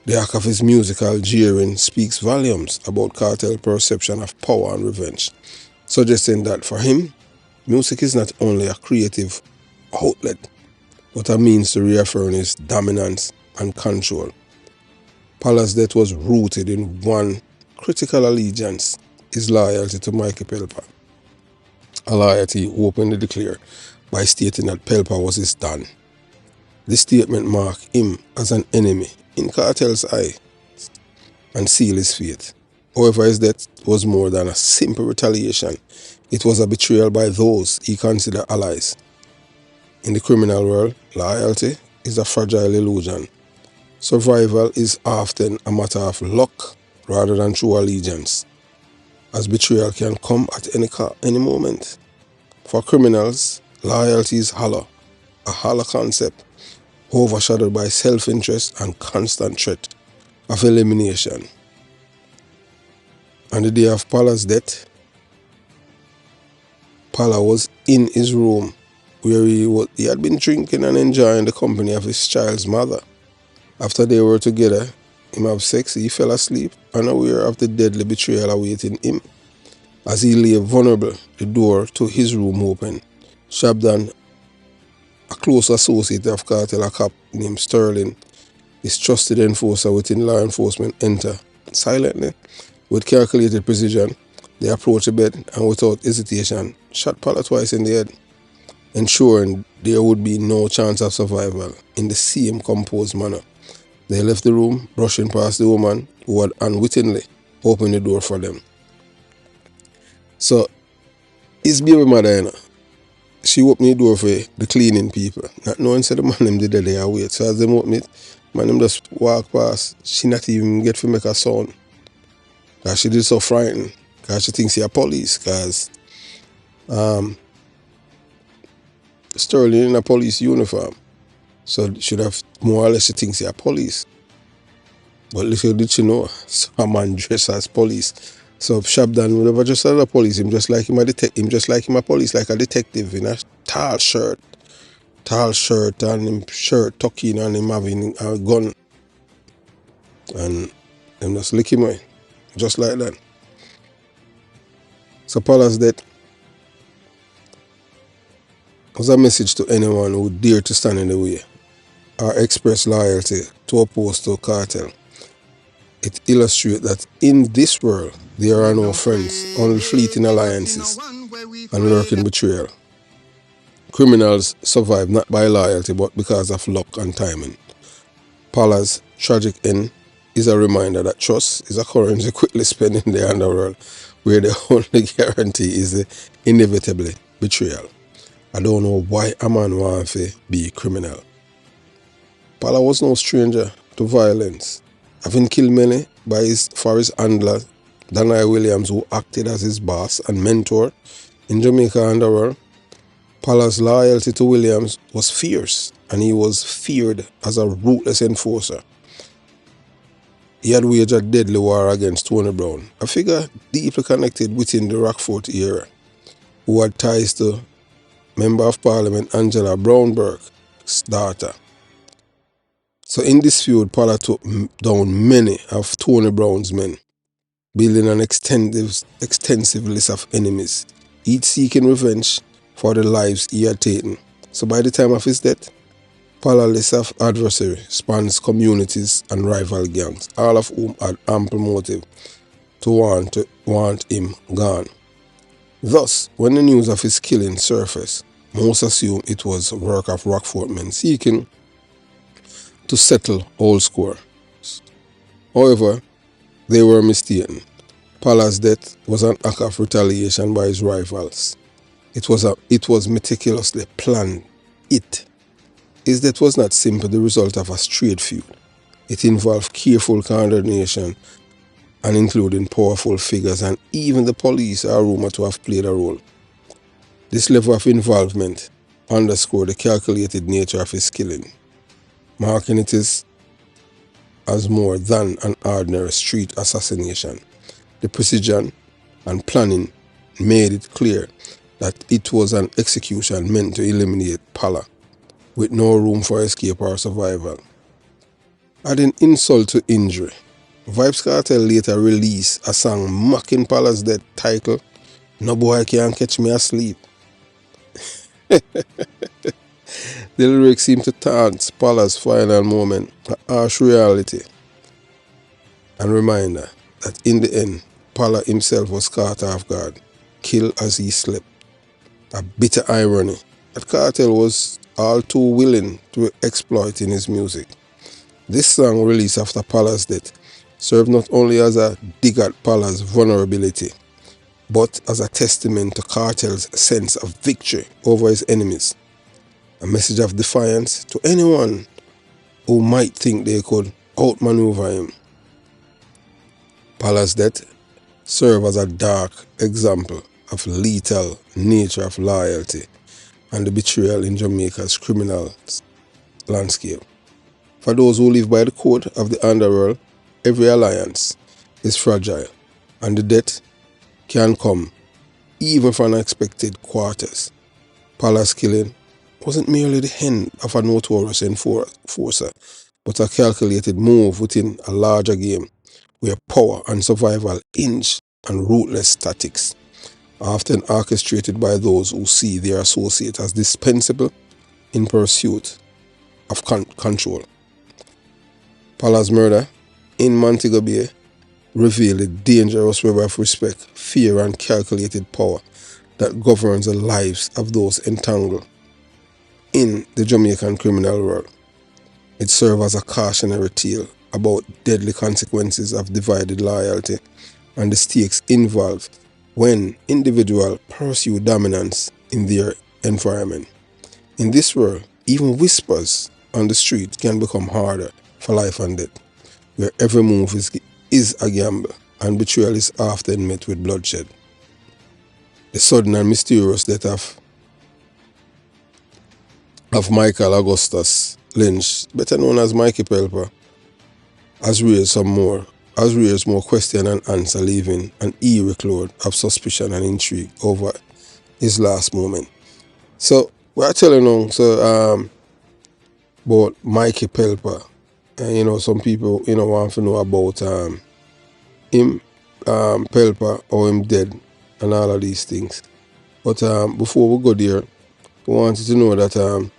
[SPEAKER 2] The act of his musical jeering speaks volumes about Kartel's perception of power and revenge, suggesting that for him, music is not only a creative outlet, but a means to reaffirm his dominance and control. Palla's death was rooted in one critical allegiance, his loyalty to Mikey Pelpa, a loyalty he openly declared by stating that Pelpa was his don. This statement marked him as an enemy in Kartel's eye and sealed his fate. However, his death was more than a simple retaliation. It was a betrayal by those he considered allies. In the criminal world, loyalty is a fragile illusion. Survival is often a matter of luck rather than true allegiance, as betrayal can come at any moment. For criminals, loyalty is hollow, a hollow concept, overshadowed by self-interest and constant threat of elimination. On the day of Palla's death, Palla was in his room where he had been drinking and enjoying the company of his child's mother. After they were together, him have sex, he fell asleep, unaware of the deadly betrayal awaiting him. As he lay vulnerable, the door to his room opened. Shabdan, a close associate of Kartel, a cop named Sterling, his trusted enforcer within law enforcement, entered. Silently, with calculated precision, they approached the bed and without hesitation shot Palla twice in the head, ensuring there would be no chance of survival. In the same composed manner, they left the room, brushing past the woman who had unwittingly opened the door for them. So, his baby mother, you know, she opened the door for the cleaning people. Not knowing so the man them did there wait. So as them open it, man them just walk past. She not even get to make a sound. Because she did so frightened. Because she thinks she a police. Because Sterling in a police uniform. So should have more or less she thinks he a police. But little did she know, some man dressed as police. So Shabdan would never just a police, him just like him a police, like a detective in a tall shirt and him shirt tucking and him having a gun. And them just lick him away. Just like that. So Palla's death was a message to anyone who dare to stand in the way or express loyalty to oppose to Kartel. It illustrates that in this world, there are no friends, only fleeting alliances and lurking betrayal. Criminals survive not by loyalty, but because of luck and timing. Palla's tragic end is a reminder that trust is a currency quickly spent in the underworld, where the only guarantee is the inevitably betrayal. I don't know why a man wants to be a criminal. Palla was no stranger to violence, having killed many for his handler, Daniel Williams, who acted as his boss and mentor in Jamaica underworld. Palla's loyalty to Williams was fierce, and he was feared as a ruthless enforcer. He had waged a deadly war against Tony Brown, a figure deeply connected within the Rockfort era, who had ties to Member of Parliament Angela Brownburgh's daughter. So in this feud, Palla took down many of Tony Brown's men, building an extensive list of enemies, each seeking revenge for the lives he had taken. So by the time of his death, Palla's list of adversary spans communities and rival gangs, all of whom had ample motive to want him gone. Thus, when the news of his killing surfaced, most assumed it was work of Rockfort men seeking to settle old scores. However, they were mistaken. Palla's death was an act of retaliation by his rivals. It was meticulously planned. His death was not simply the result of a straight feud. It involved careful coordination and including powerful figures, and even the police are rumored to have played a role. This level of involvement underscored the calculated nature of his killing, marking it as more than an ordinary street assassination. The precision and planning made it clear that it was an execution meant to eliminate Palla, with no room for escape or survival. Adding insult to injury, Vybz Kartel later released a song mocking Palla's death titled "No Boy Can Catch Me Asleep." The lyrics seem to taunt Palla's final moment, a harsh reality and reminder that in the end, Palla himself was caught off guard, killed as he slept. A bitter irony that Kartel was all too willing to exploit in his music. This song, released after Palla's death, served not only as a dig at Palla's vulnerability, but as a testament to Kartel's sense of victory over his enemies, a message of defiance to anyone who might think they could outmaneuver him. Palla's death served as a dark example of lethal nature of loyalty and the betrayal in Jamaica's criminal landscape. For those who live by the code of the underworld, every alliance is fragile, and the death can come even from unexpected quarters. Palla's killing wasn't merely the end of a notorious enforcer, but a calculated move within a larger game where power and survival hinge on ruthless tactics, often orchestrated by those who see their associate as dispensable in pursuit of control. Palla's murder in Montego Bay revealed the dangerous web of respect, fear, and calculated power that governs the lives of those entangled in the Jamaican criminal world. It served as a cautionary tale about deadly consequences of divided loyalty and the stakes involved when individuals pursue dominance in their environment. In this world, even whispers on the street can become harder for life and death, where every move is a gamble and betrayal is often met with bloodshed. The sudden and mysterious death of Michael Augustus Lynch, better known as Mikey Pelpa, has raised more question and answer, leaving an eerie cloud of suspicion and intrigue over his last moment. So we're telling you about Mikey Pelpa, and some people want to know about him, Pelpa, or him dead, and all of these things. But before we go there, we wanted to know that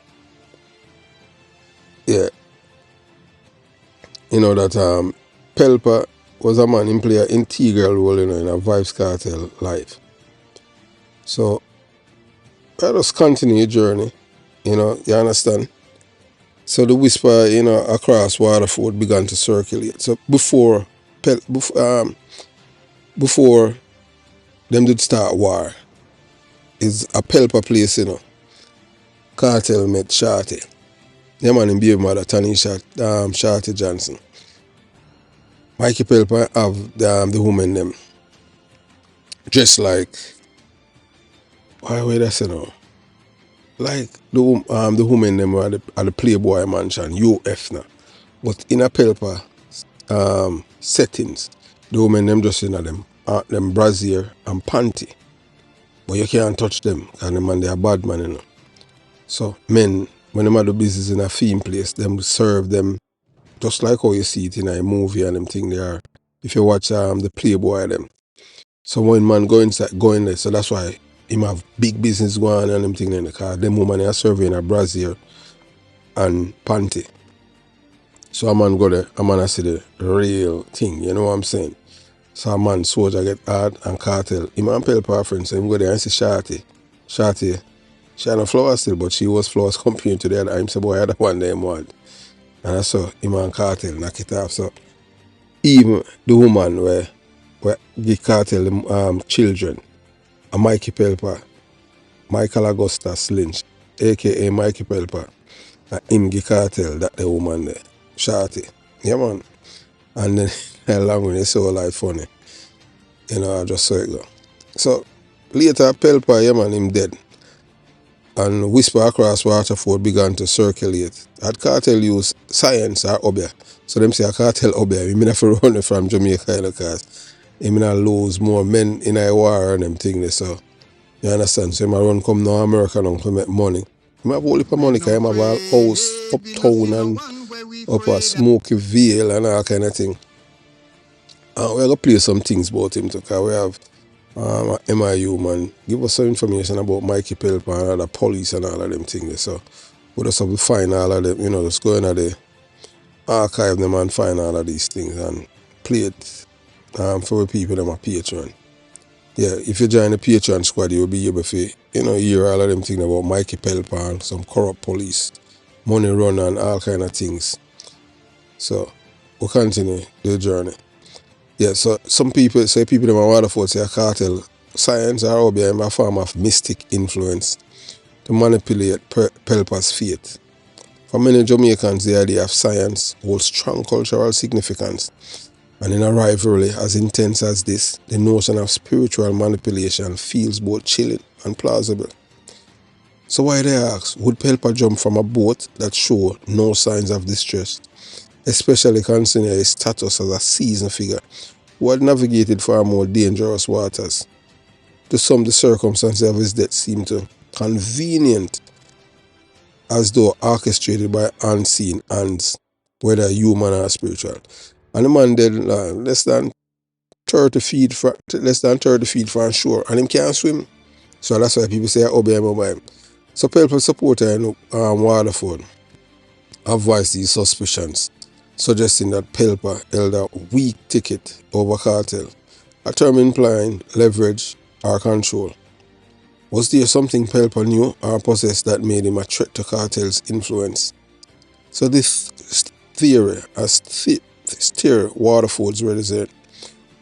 [SPEAKER 2] Pelpa was a man who played an integral role in a Vybz Kartel life. So let us continue your journey, you understand? So the whisper, across Waterford began to circulate. So before them did start war, is a Pelpa place, Kartel met Shorty. The man in baby mother, Tanisha Shorty Johnson. Mikey Pelpa have the women them dressed like, why would I say no? Like the women them are the Playboy mansion, UF now. But in a Pelpa settings. The women them just in them brassiere and panty. But you can't touch them because the man they are bad man, you know. So men, when them do business in a theme place, them serve them just like how you see it in a movie and them thing they are. If you watch the Playboy them. So when man go inside, go in there, so that's why him have big business going on and them thing in the car. Them woman are serving a brassiere and panty. So a man go there, a man I see the real thing, you know what I'm saying? So a man soldier get hard and cartel. Him and Pelpa friends, so him go there and see Shorty. Shorty, she had no flowers still, but she was flowers comparing to the other. Him say, boy, I had one them want. And I saw him and Cartel knock it off. So even the woman where give Cartel them children, a Mikey Pelpa, Michael Augustus Lynch, aka Mikey Pelpa, and him give Cartel that the woman there. Shorty. Yeah man. And then along when they saw like funny. You know, I just saw it go. So later Pelpa, yeah man, him dead. And whisper across Waterford began to circulate. Had Cartel use science or obia. So them say a Cartel obia. We mean have to run from Jamaica, you know, cause he mean lose more men in a war and them things. So you understand? So he run come to America now to make money. He have all the money because he have a house uptown and up a Smoky Vale and all kind of thing. And we're going to play some things about him too, because we have MIU, man. Give us some information about Mikey Pelpa and other police and all of them things. So we just have to find all of them, you know, just go into the archive them and find all of these things and play it for the people that are Patreon. Yeah, if you join the Patreon squad, you'll be able to, you know, hear all of them things about Mikey Pelpa and some corrupt police, money run and all kind of things. So we'll continue the journey. Yeah, so some people say people in Waterford say a cartel science are all behind a form of mystic influence to manipulate Pelpa's fate. For many Jamaicans, the idea of science holds strong cultural significance, and in a rivalry as intense as this, the notion of spiritual manipulation feels both chilling and plausible. So why they ask, would Pelpa jump from a boat that showed no signs of distress, especially considering his status as a seasoned figure who had navigated far more dangerous waters? To some, the circumstances of his death seem to convenient, as though orchestrated by unseen hands, whether human or spiritual. And the man dead less than 30 feet from shore, and him can't swim. So that's why people say, obey him. So Pelpa supporter in Waterford have voiced these suspicions, suggesting that Pelpa held a weak ticket over Cartel, a term implying leverage or control. Was there something Pelpa knew or possessed that made him a threat to Cartel's influence? So this theory has stirred Waterford's residents,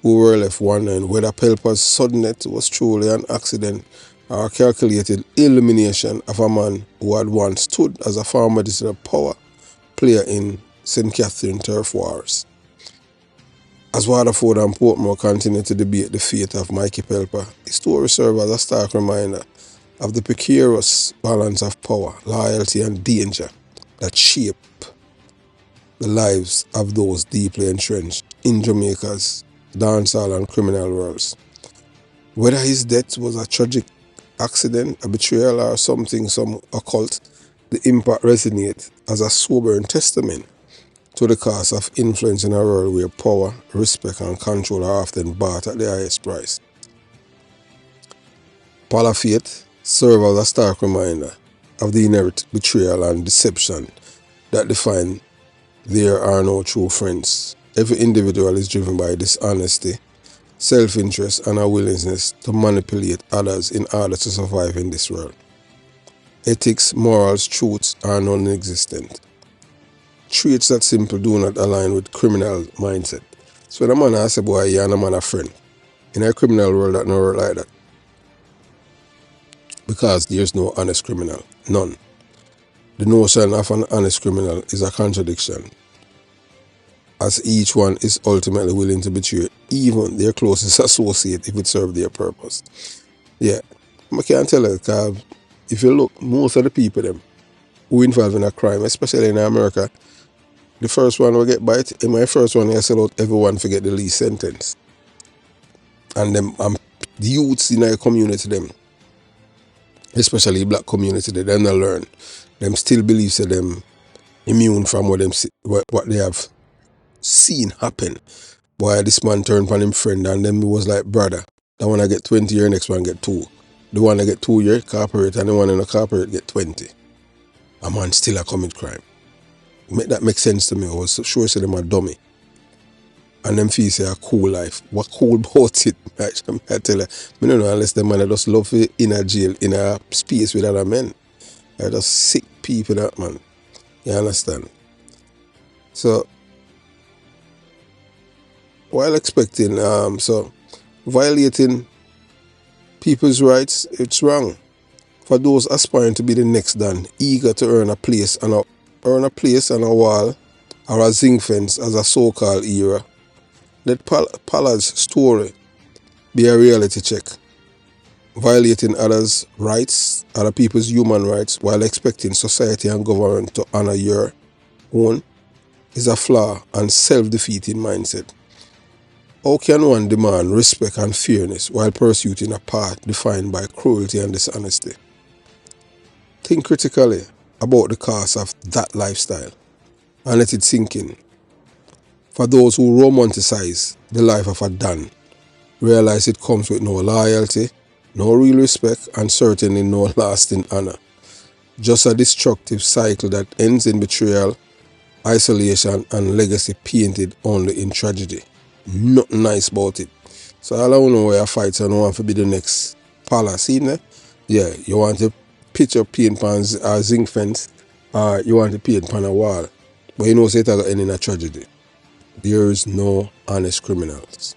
[SPEAKER 2] who were left wondering whether Pelpa's sudden death was truly an accident or a calculated elimination of a man who had once stood as a former power player in St. Catherine turf wars. As Waterford and Portmore continue to debate the fate of Mikey Pelpa, his story serves as a stark reminder of the precarious balance of power, loyalty and danger that shape the lives of those deeply entrenched in Jamaica's dancehall and criminal worlds. Whether his death was a tragic accident, a betrayal, or something, some occult, the impact resonates as a sobering testament to the cost of influence in a world where power, respect, and control are often bought at the highest price. Palla fate serves as a stark reminder of the inherent betrayal and deception that define there are no true friends. Every individual is driven by dishonesty, self-interest, and a willingness to manipulate others in order to survive in this world. Ethics, morals, truths are non-existent. Traits that simply do not align with criminal mindset. So when a man asks a boy, yeah, and a man a friend. In a criminal world, that no work like that. Because there's no honest criminal. None. The notion of an honest criminal is a contradiction, as each one is ultimately willing to betray even their closest associate if it serves their purpose. Yeah, I can't tell you, because if you look, most of the people them who involved in a crime, especially in America, The first one will get bite. In my first one, I sell out everyone forget the least sentence. And them the youths in our community, them, especially black community, they don't learn. Them still believe that them immune from what they have seen happen. Boy, this man turned on him friend and then he was like, brother, that one I get 20 year, next one get 2. The one I get 2 year, corporate, and the one in the corporate get 20. A man still a commit crime. That make sense to me. I was sure say them a dummy. And them feel say a cool life. What cool about it? I tell you, I don't know unless them man just love it in a jail, in a space with other men. They're just sick people, that man. You understand? So, while expecting, violating people's rights, it's wrong. For those aspiring to be the next Dan, eager to earn a place on a wall or a zinc fence as a so-called era, let Palla's story be a reality check. Violating others' rights, other people's human rights, while expecting society and government to honor your own is a flaw and self-defeating mindset. How can one demand respect and fairness while pursuing a path defined by cruelty and dishonesty? Think critically about the cost of that lifestyle and let it sink in. For those who romanticize the life of a Dan, realize it comes with no loyalty, no real respect, and certainly no lasting honor. Just a destructive cycle that ends in betrayal, isolation, and legacy painted only in tragedy. Nothing nice about it. So all I know where I fight and I want to be the next Palla. See there? Yeah, you want to picture paint pan a zinc fence, or you want to paint pan a wall. But you know say it will end in a tragedy. There is no honest criminals.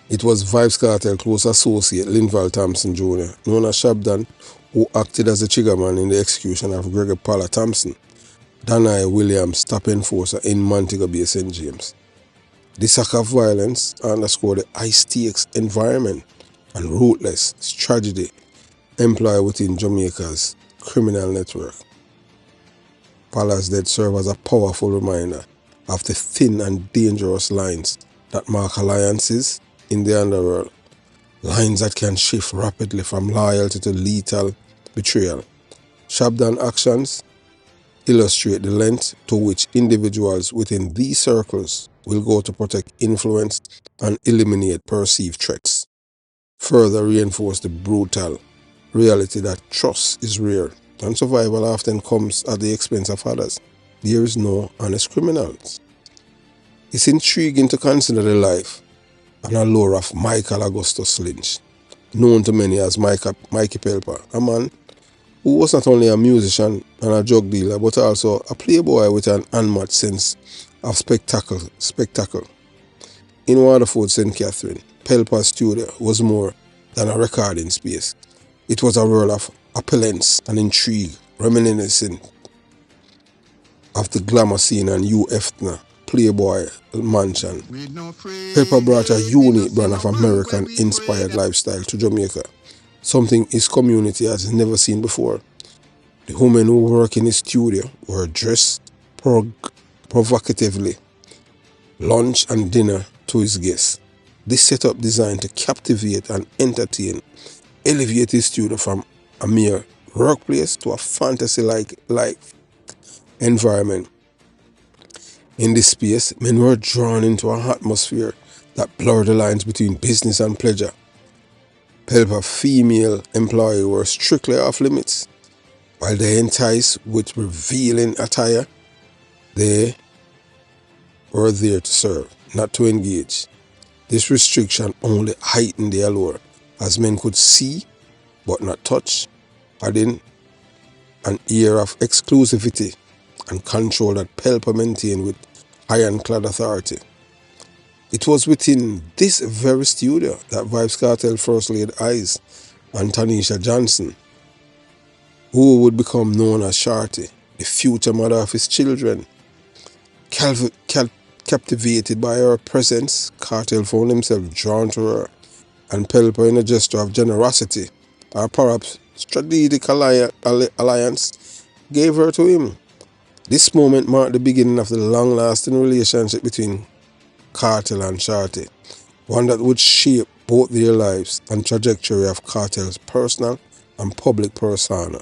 [SPEAKER 2] It was Vybz Kartel close associate Linval Thompson Jr., known as Shabdan, who acted as the triggerman in the execution of Gregory Palla Thompson, Danai Williams, top enforcer in Montego Bay, St. James. This act of violence underscored the high-stakes environment and ruthless tragedy employed within Jamaica's criminal network. Palla's death served as a powerful reminder of the thin and dangerous lines that mark alliances in the underworld, lines that can shift rapidly from loyalty to lethal betrayal. Shabdan's actions illustrate the length to which individuals within these circles will go to protect influence and eliminate perceived threats. Further reinforce the brutal reality that trust is rare and survival often comes at the expense of others. There is no honest criminals. It's intriguing to consider the life and allure of Michael Augustus Lynch, known to many as Mikey Pelpa, a man who was not only a musician and a drug dealer, but also a playboy with an unmatched sense of spectacle. In Waterford, St. Catherine, Pelpa's studio was more than a recording space. It was a world of opulence and intrigue, reminiscent of the glamour scene and Hugh Hefner Playboy mansion. Pelpa brought a unique brand of American-inspired lifestyle to Jamaica, something his community has never seen before. The women who work in his studio were dressed provocatively, lunch and dinner to his guests. This setup designed to captivate and entertain, elevate his studio from a mere workplace to a fantasy-like environment. In this space, men were drawn into an atmosphere that blurred the lines between business and pleasure. Pelpa female employees were strictly off limits. While they enticed with revealing attire, they were there to serve, not to engage. This restriction only heightened the allure, as men could see but not touch, adding an air of exclusivity and control that Pelpa maintained with ironclad authority. It was within this very studio that Vybz Kartel first laid eyes on Tanisha Johnson, who would become known as Shorty, the future mother of his children. Captivated by her presence, Kartel found himself drawn to her, and Pelpa, in a gesture of generosity, or perhaps strategic alliance, gave her to him. This moment marked the beginning of the long-lasting relationship between Kartel and Shorty, one that would shape both their lives and trajectory of Kartel's personal and public persona.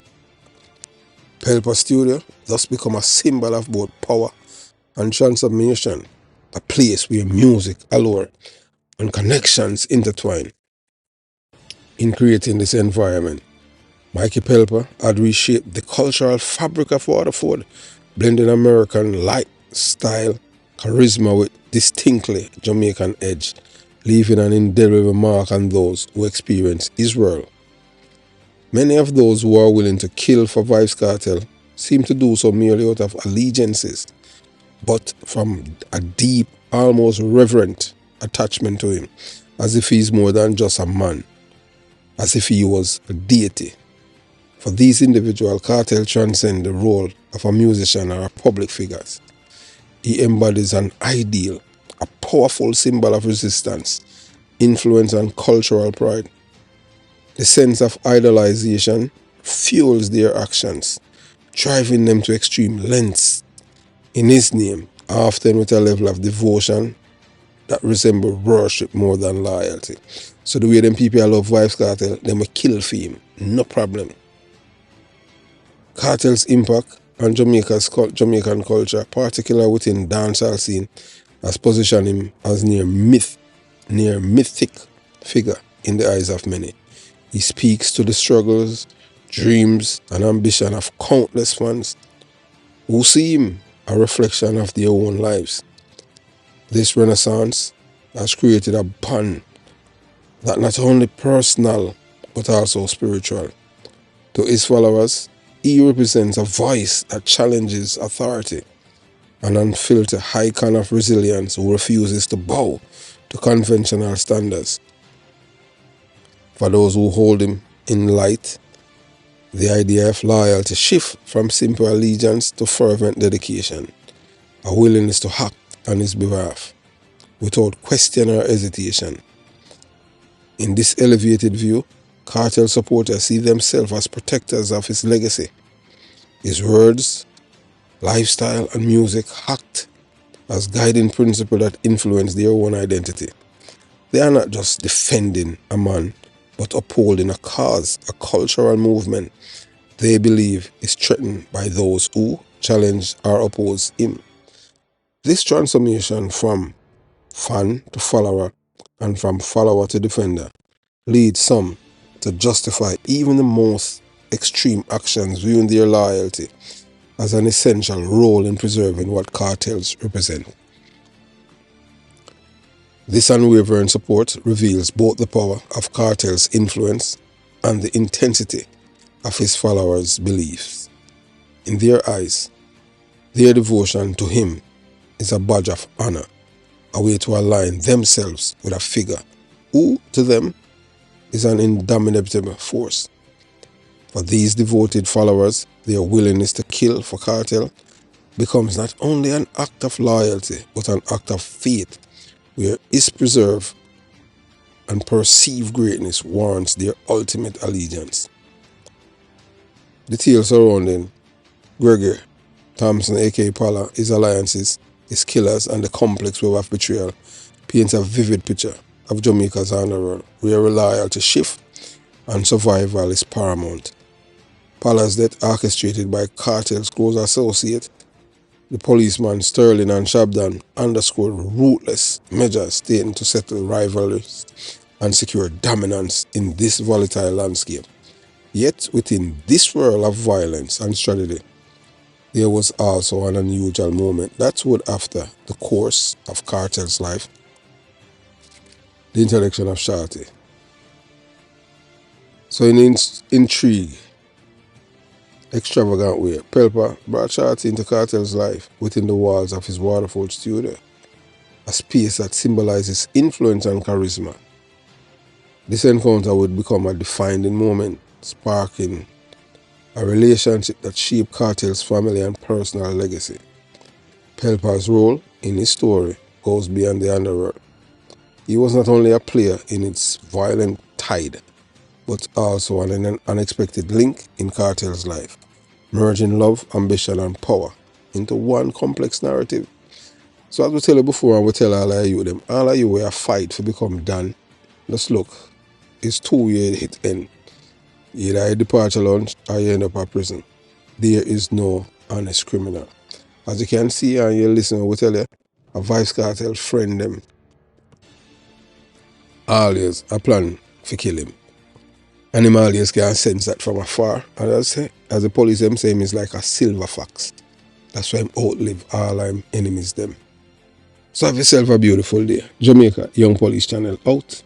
[SPEAKER 2] Pelpa Studio thus become a symbol of both power and transformation, a place where music, allure, and connections intertwine. In creating this environment, Mikey Pelpa had reshaped the cultural fabric of Waterford, blending American lifestyle, charisma with distinctly Jamaican edge, leaving an indelible mark on those who experience his world. Many of those who are willing to kill for Vybz Kartel seem to do so merely out of allegiances, but from a deep, almost reverent attachment to him, as if he is more than just a man, as if he was a deity. For these individuals, Kartel transcends the role of a musician or a public figure. He embodies an ideal, a powerful symbol of resistance, influence, and cultural pride. The sense of idolization fuels their actions, driving them to extreme lengths in his name, often with a level of devotion that resembles worship more than loyalty. So the way them people love Vybz Kartel, them will kill for him, no problem. Kartel's impact on Jamaican culture, particularly within dancehall scene, has positioned him as near mythic figure in the eyes of many. He speaks to the struggles, dreams, and ambition of countless fans who see him a reflection of their own lives. This renaissance has created a bond that not only personal but also spiritual. To his followers, he represents a voice that challenges authority, an unfiltered icon of resilience who refuses to bow to conventional standards. For those who hold him in light, the idea of loyalty shifts from simple allegiance to fervent dedication, a willingness to act on his behalf, without question or hesitation. In this elevated view, Kartel supporters see themselves as protectors of his legacy. His words, lifestyle, and music act as guiding principles that influence their own identity. They are not just defending a man, but upholding a cause, a cultural movement they believe is threatened by those who challenge or oppose him. This transformation from fan to follower and from follower to defender leads some to justify even the most extreme actions, viewing their loyalty as an essential role in preserving what cartels represent. This unwavering support reveals both the power of Kartel's influence and the intensity of his followers' beliefs. In their eyes, their devotion to him is a badge of honor, a way to align themselves with a figure who, to them, is an indomitable force. For these devoted followers, their willingness to kill for Kartel becomes not only an act of loyalty, but an act of faith, where his preserved and perceived greatness warrants their ultimate allegiance. The tale surrounding Gregory Thompson, aka Palla, his alliances, his killers, and the complex web of betrayal paints a vivid picture of Jamaica's underworld, where loyalty shift and survival is paramount. Palla's death, orchestrated by Kartel's close associate, the policeman Sterling and Shabdan, underscored ruthless measures taken to settle rivalries and secure dominance in this volatile landscape. Yet, within this world of violence and tragedy, there was also an unusual moment that would after the course of Kartel's life: the introduction of Shorty. So in intrigue, extravagant way, Pelpa brought Shorty into Kartel's life within the walls of his Waterford studio, a space that symbolizes influence and charisma. This encounter would become a defining moment, sparking a relationship that shaped Kartel's family and personal legacy. Pelpa's role in his story goes beyond the underworld. He was not only a player in its violent tide, but also an unexpected link in Kartel's life, merging love, ambition, and power into one complex narrative. So as we tell you before, and we tell all of you them, all of you will fight to become done. Just look, it's 2 years hit end. Either a departure lunch or you end up at prison. There is no honest criminal. As you can see and you listen, we tell you, a Vybz Kartel friend them always a plan to kill him. And him always can sense that from afar. And as the police them say him is like a silver fox. That's why him outlive all him enemies them. So have yourself a beautiful day. Jamaica Young Police Channel out.